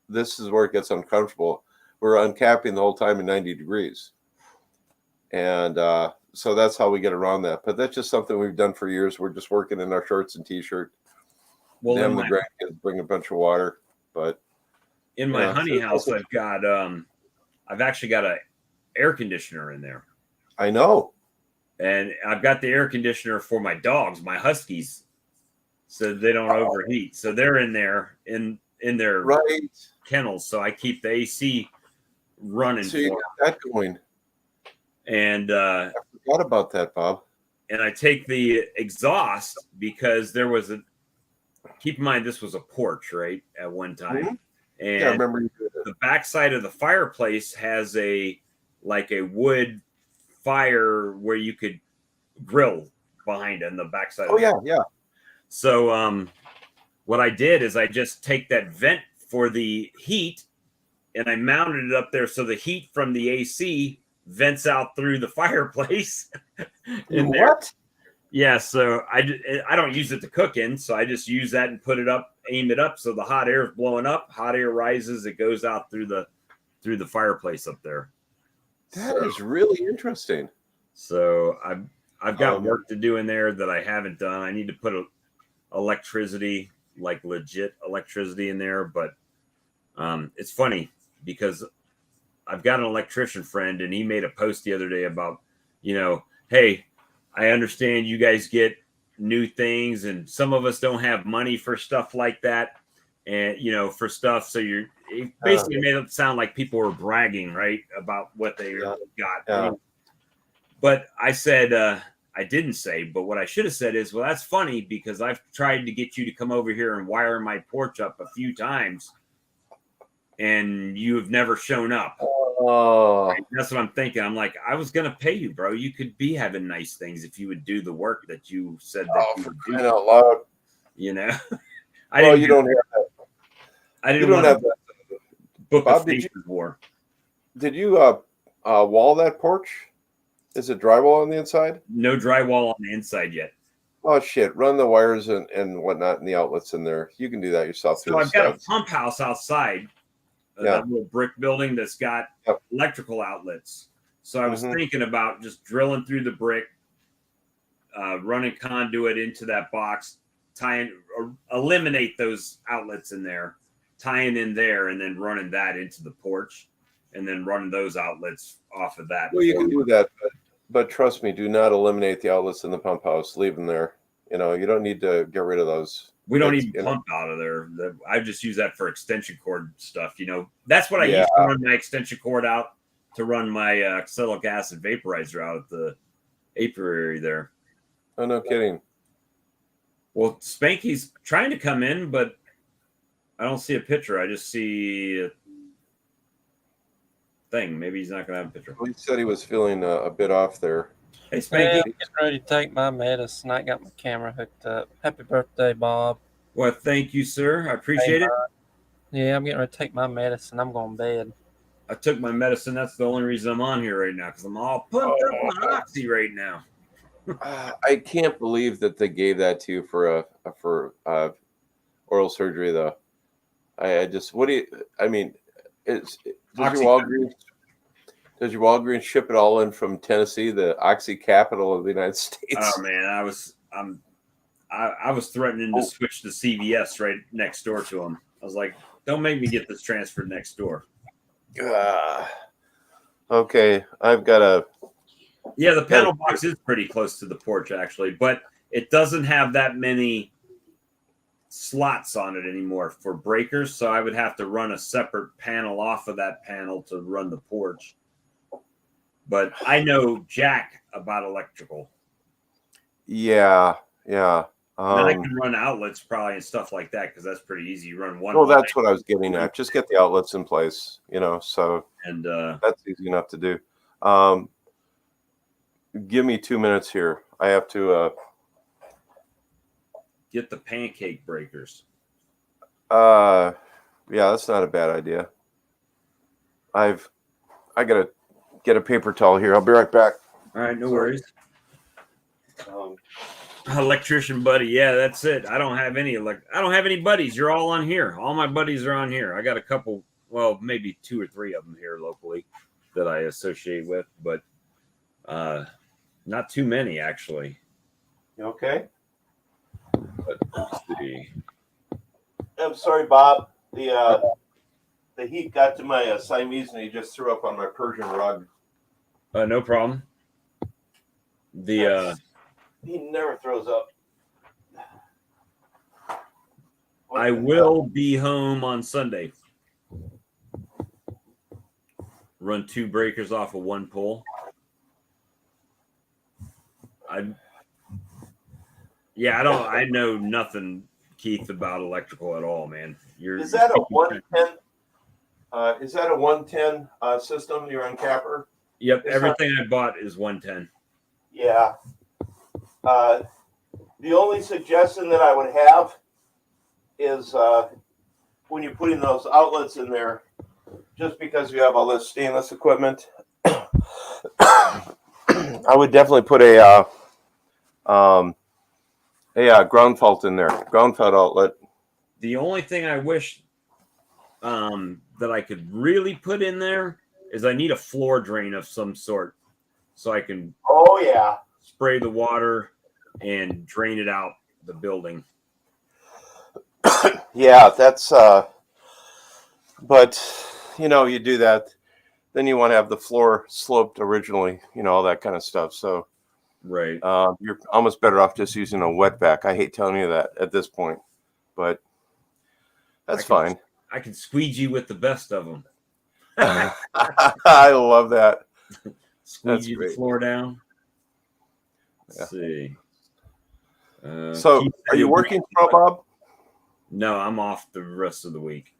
this is where it gets uncomfortable. We're uncapping the whole time at 90 degrees. And so that's how we get around that. But that's just something we've done for years. We're just working in our shirts and t-shirt. Well, them, the grandkids bring a bunch of water. But in my honey house, I've actually got an air conditioner in there. I know. And I've got the air conditioner for my dogs, my huskies, so they don't overheat. So they're in there in their kennels. So I keep the AC running. So you got that going. And I forgot about that, Bob. And I take the exhaust because there was keep in mind this was a porch, right, at one time. Mm-hmm. And I remember the backside of the fireplace has a wood fire where you could grill behind it on the backside. Oh, yeah. So what I did is I just take that vent for the heat and I mounted it up there so the heat from the AC vents out through the fireplace. What? Yeah, so I don't use it to cook in, so I just use that and put it up, aim it up, so the hot air is blowing up, hot air rises, it goes out through the fireplace up there. That is really interesting. So I've got work to do in there that I haven't done. I need to put electricity, like legit electricity in there, but it's funny because I've got an electrician friend and he made a post the other day about, hey, I understand you guys get new things and some of us don't have money for stuff like that. And, for stuff. So it basically made it sound like people were bragging, right, about what they got. Yeah. But I said, I didn't say, but what I should have said is, well, that's funny because I've tried to get you to come over here and wire my porch up a few times and you have never shown up. Oh, Right? That's what I'm thinking. I'm like, I was going to pay you, bro. You could be having nice things if you would do the work that you said that you would do. Out loud. You don't have that. I didn't want have to that. book Bob, a faces war. Did you wall that porch? Is it drywall on the inside? No drywall on the inside yet. Oh shit! Run the wires and whatnot and the outlets in there. You can do that yourself through So the I've got a studs. pump house outside Yeah. that little brick building that's got Yep. electrical outlets. So I was Mhm. thinking about just drilling through the brick, running conduit into that box, tying, or eliminate those outlets in there, tying in there, and then running that into the porch, and then running those outlets off of that. Well, you can do that, but trust me, do not eliminate the outlets in the pump house. Leave them there. You don't need to get rid of those. We don't It's, even pump out of there. I just use that for extension cord stuff. That's what I Yeah. used to run my extension cord out to run my oxalic acid vaporizer out at the apiary there. Oh, no kidding. Well, Spanky's trying to come in, but I don't see a picture. I just see a thing. Maybe he's not going to have a picture. Well, he said he was feeling a bit off there. Hey, Hey, Spanky. I'm getting ready to take my medicine. I got my camera hooked up. Happy birthday, Bob. Well, thank you, sir. I appreciate it. Yeah, I'm getting ready to take my medicine. I'm going to bed. I took my medicine. That's the only reason I'm on here right now because I'm all pumped up on oxy right now. I can't believe that they gave that to you for oral surgery, though. I just, what do you? I mean, does your Walgreens ship it all in from Tennessee, the oxy capital of the United States? Oh man, I was threatening to switch to CVS right next door to them. I was like, don't make me get this transferred next door. Okay, I've got a. Yeah, the panel box is pretty close to the porch actually, but it doesn't have that many slots on it anymore for breakers, so I would have to run a separate panel off of that panel to run the porch. But I know Jack about electrical. Yeah. I can run outlets probably and stuff like that because that's pretty easy. You run one. Well, that's what I was getting at. Just get the outlets in place, so and that's easy enough to do. Give me 2 minutes here. I have to get the pancake breakers. Yeah, that's not a bad idea. I gotta get a paper towel here. I'll be right back. All right, no worries. Electrician buddy, yeah, that's it. I don't have any buddies. You're all on here. All my buddies are on here. I got a couple, well, maybe 2 or 3 of them here locally that I associate with, but not too many actually. You okay? But let's see. I'm sorry, Bob. The heat got to my Siamese and he just threw up on my Persian rug. No problem. He never throws up. I will be home on Sunday. Run 2 breakers off of 1 pole. I know nothing, Keith, about electrical at all, man. Is that a 110? Is that a 110 system you're on Capper? Yep, everything I bought is 110. Yeah. The only suggestion that I would have is when you're putting those outlets in there, just because you have all this stainless equipment, I would definitely put a ground fault in there, ground fault outlet. The only thing I wish that I could really put in there is I need a floor drain of some sort so I can spray the water and drain it out the building. Yeah, that's but you do that, then you want to have the floor sloped originally, all that kind of stuff. So right, you're almost better off just using a wet vac. I hate telling you that at this point, but that's fine. I can squeegee with the best of them. I love that. Squeegee the floor down. Let's see. So, are you working tomorrow, Bob? No, I'm off the rest of the week.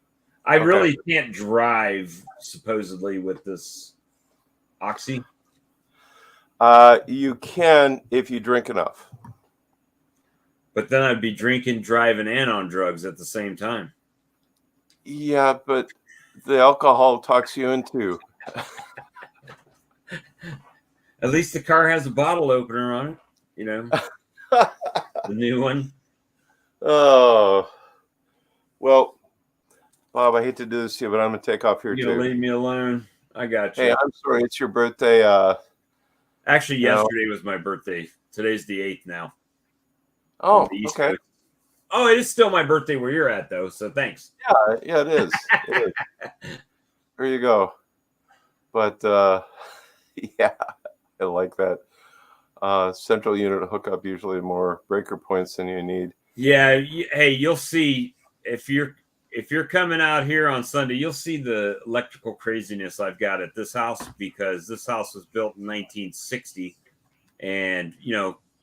I really can't drive, supposedly, with this oxy. You can if you drink enough. But then I'd be drinking, driving, and on drugs at the same time. Yeah, but the alcohol talks you into. At least the car has a bottle opener on it, the new one. Oh, well, Bob, I hate to do this to you, but I'm gonna take off here You gonna too. leave me alone? I got you. Hey, I'm sorry. It's your birthday. Actually, No. yesterday was my birthday. Today's the 8th now. Oh, On the East okay. Coast. Oh, it is still my birthday where you're at, though. So thanks. Yeah, it is. It is. There you go. But yeah, I like that. Central unit hookup usually more breaker points than you need. Yeah. Hey, you'll see if you're coming out here on Sunday, you'll see the electrical craziness I've got at this house, because this house was built in 1960, and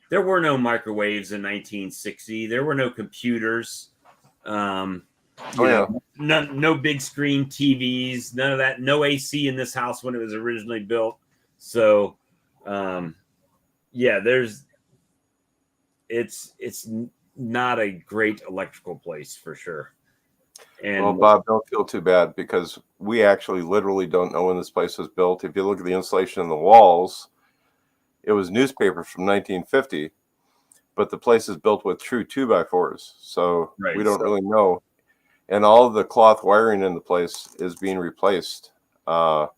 there were no microwaves in 1960. There were no computers. No big screen TVs, none of that. No AC in this house when it was originally built. So, yeah, it's not a great electrical place for sure. And well, Bob, don't feel too bad, because we actually literally don't know when this place was built. If you look at the insulation in the walls, it was newspaper from 1950, but the place is built with true 2x4s. So we don't really know. And all of the cloth wiring in the place is being replaced, and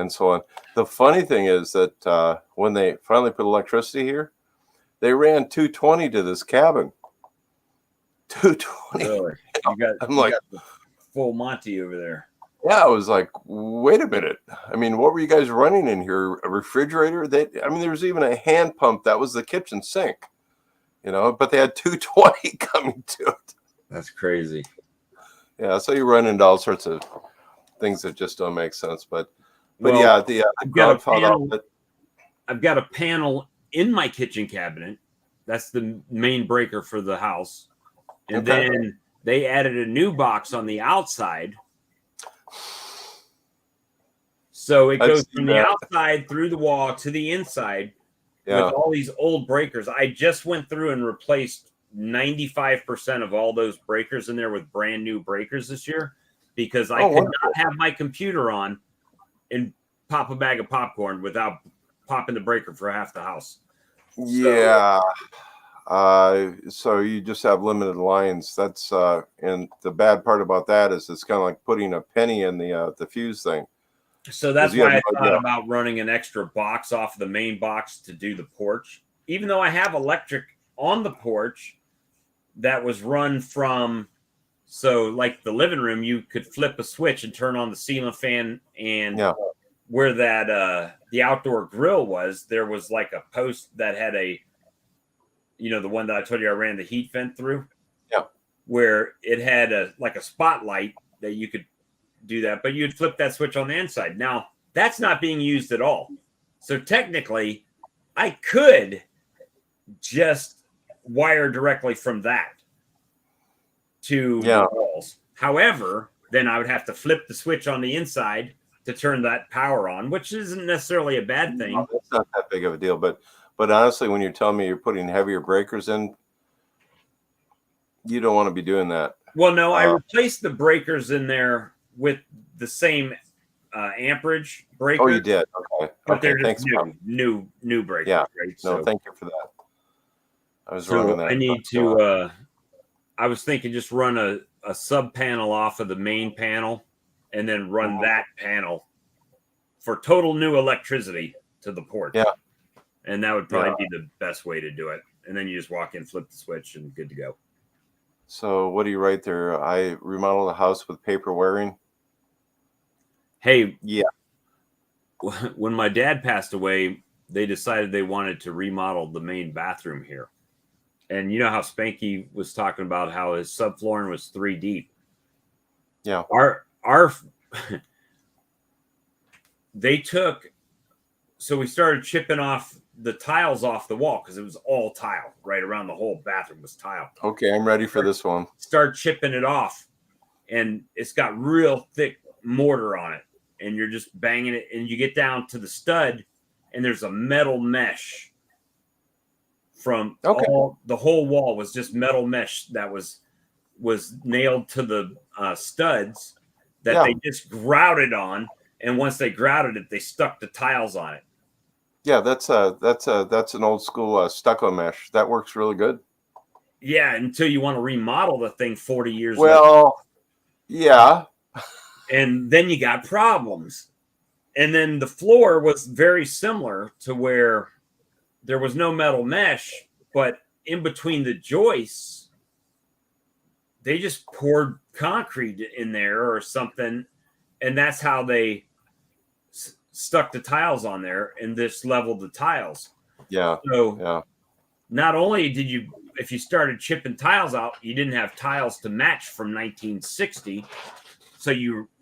so on. The funny thing is that when they finally put electricity here, they ran 220 to this cabin. 220. really, you got the full Monty over there. Yeah, I was like, wait a minute. I mean, what were you guys running in here? A refrigerator? There was even a hand pump that was the kitchen sink, but they had 220 coming to it. That's crazy. Yeah, so you run into all sorts of things that just don't make sense. But Well, yeah, the I've got a panel in my kitchen cabinet. That's the main breaker for the house. And then they added a new box on the outside. So it goes from the outside through the wall to the inside with all these old breakers. I just went through and replaced 95% of all those breakers in there with brand new breakers this year, because I could not have my computer on and pop a bag of popcorn without popping the breaker for half the house. Yeah. So you just have limited lines. That's and the bad part about that is it's kind of like putting a penny in the fuse thing. So that's why I thought about running an extra box off the main box to do the porch, even though I have electric on the porch that was run from. So like the living room, you could flip a switch and turn on the ceiling fan, and where that the outdoor grill was, there was like a post that had a, the one that I told you I ran the heat vent through, where it had a spotlight that you could do that, but you'd flip that switch on the inside. Now that's not being used at all. So technically I could just wire directly from that to the walls. However, then I would have to flip the switch on the inside to turn that power on, which isn't necessarily a bad thing. No, it's not that big of a deal, but honestly, when you're telling me you're putting heavier breakers in, you don't want to be doing that. Well, no, I replaced the breakers in there with the same amperage breaker. Oh, you did? Okay. But they're just new breakers. Yeah. Right? No, thank you for that. I was wrong on that. I need to. I was thinking just run a sub panel off of the main panel, and then run that panel for total new electricity to the porch. Yeah. And that would probably be the best way to do it. And then you just walk in, flip the switch, and good to go. So what do you write there? I remodeled a house with paper wiring. Hey, yeah. When my dad passed away, they decided they wanted to remodel the main bathroom here. And you know how Spanky was talking about how his subflooring was 3 deep. Yeah. So we started chipping off the tiles off the wall, because it was all tile right around the whole bathroom was tile. Okay, I'm ready for this one. Start chipping it off, and it's got real thick mortar on it, and you're just banging it, and you get down to the stud, and there's a metal mesh from the whole wall was just metal mesh that was nailed to the studs that they just grouted on, and once they grouted it, they stuck the tiles on it. Yeah, that's an old school stucco mesh that works really good. Yeah, until you want to remodel the thing 40 years Well, yeah. later. And then you got problems. And then the floor was very similar to where there was no metal mesh, but in between the joists, they just poured concrete in there or something. And that's how they stuck the tiles on there and just leveled the tiles. Yeah. So Yeah. not only did you, if you started chipping tiles out, you didn't have tiles to match from 1960. So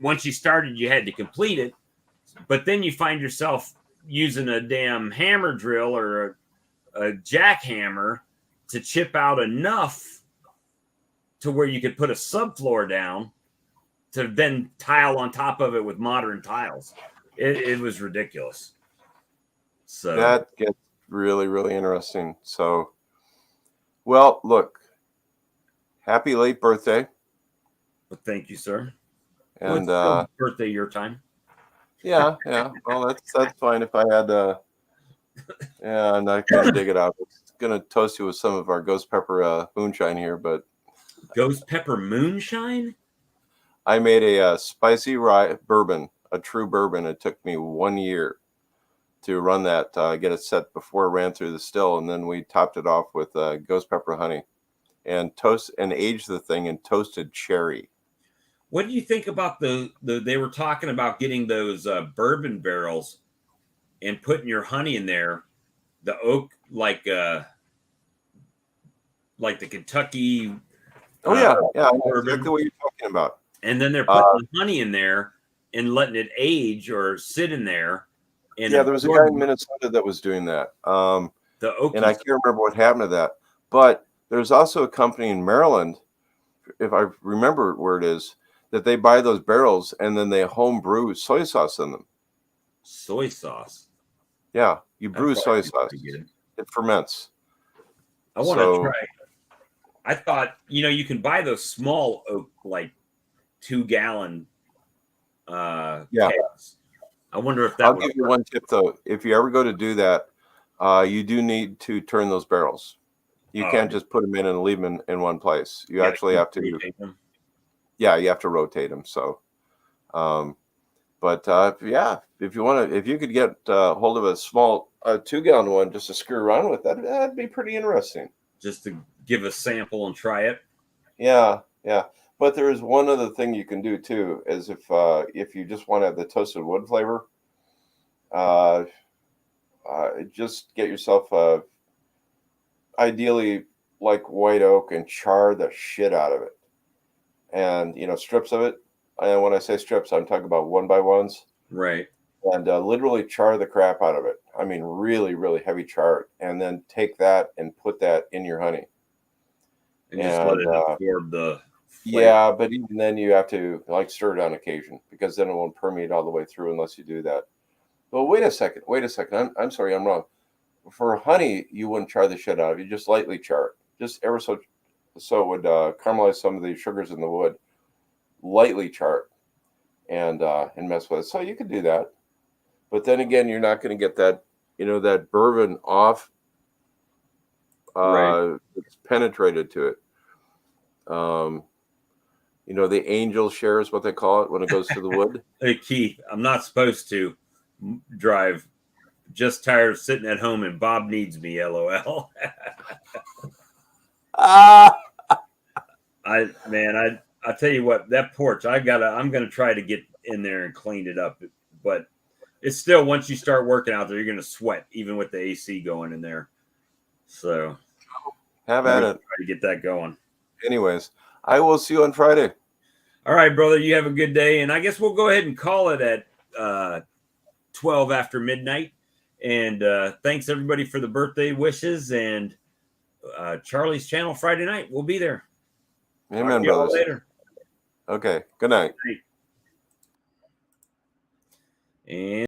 once you started, you had to complete it. But then you find yourself using a damn hammer drill or a jackhammer to chip out enough to where you could put a subfloor down to then tile on top of it with modern tiles. It was ridiculous. So That gets really, really interesting. So, well, look, happy late birthday. but thank you, sir. And Well, it's birthday your time. yeah. Well, that's fine. If I had yeah, I'm not gonna dig it out. It's gonna toast you with some of our ghost pepper moonshine here, but Ghost pepper moonshine? I made a spicy rye bourbon, a true bourbon. It took me 1 year to run that, get it set before it ran through the still, and then we topped it off with ghost pepper honey, and aged the thing in toasted cherry. What do you think about they were talking about getting those bourbon barrels and putting your honey in there, the oak like the Kentucky. Oh yeah, I know bourbon. exactly what you're talking about. And then they're putting the honey in there and letting it age or sit in there. And Yeah, there was a guy in Minnesota that was doing that. The Okies. And I can't remember what happened to that. But there's also a company in Maryland, if I remember where it is, that they buy those barrels and then they home brew soy sauce in them. Soy sauce. Yeah, you brew soy sauce. It ferments. I want to try. I thought, you can buy those small oak, like 2-gallon kegs. I wonder if that I'll give you one tip, though. If you ever go to do that, you do need to turn those barrels. You can't just put them in and leave them in one place. You actually have to. Yeah, you have to rotate them. So, if you want to, if you could get hold of a small 2-gallon one just to screw around with, that'd be pretty interesting. Just to give a sample and try it. Yeah. But there is one other thing you can do too, is if you just want to have the toasted wood flavor, just get yourself ideally like white oak and char the shit out of it, and strips of it. And when I say strips, I'm talking about 1x1s, right? And literally char the crap out of it. I mean, really, really heavy char, and then take that and put that in your honey, and just let it absorb the flavor. Yeah, but even then you have to stir it on occasion, because then it won't permeate all the way through unless you do that. Well, wait a second. I'm sorry, I'm wrong. For honey, you wouldn't char the shit out of it. You just lightly char it. Just ever so it would caramelize some of the sugars in the wood. Lightly char it and mess with it. So you could do that. But then again, you're not going to get that, that bourbon off it's penetrated to it. The angel share is what they call it when it goes to the wood. Hey, Keith, I'm not supposed to drive. Just tired of sitting at home and Bob needs me, LOL. I tell you what, that porch, I'm going to try to get in there and clean it up. But it's still, once you start working out there, you're going to sweat, even with the AC going in there. So have at it. Try to get that going. Anyways, I will see you on Friday. All right, brother. You have a good day. And I guess we'll go ahead and call it at 12 after midnight. And thanks, everybody, for the birthday wishes. And Charlie's channel Friday night. We'll be there. Amen, brothers. Later. Okay. Good night. And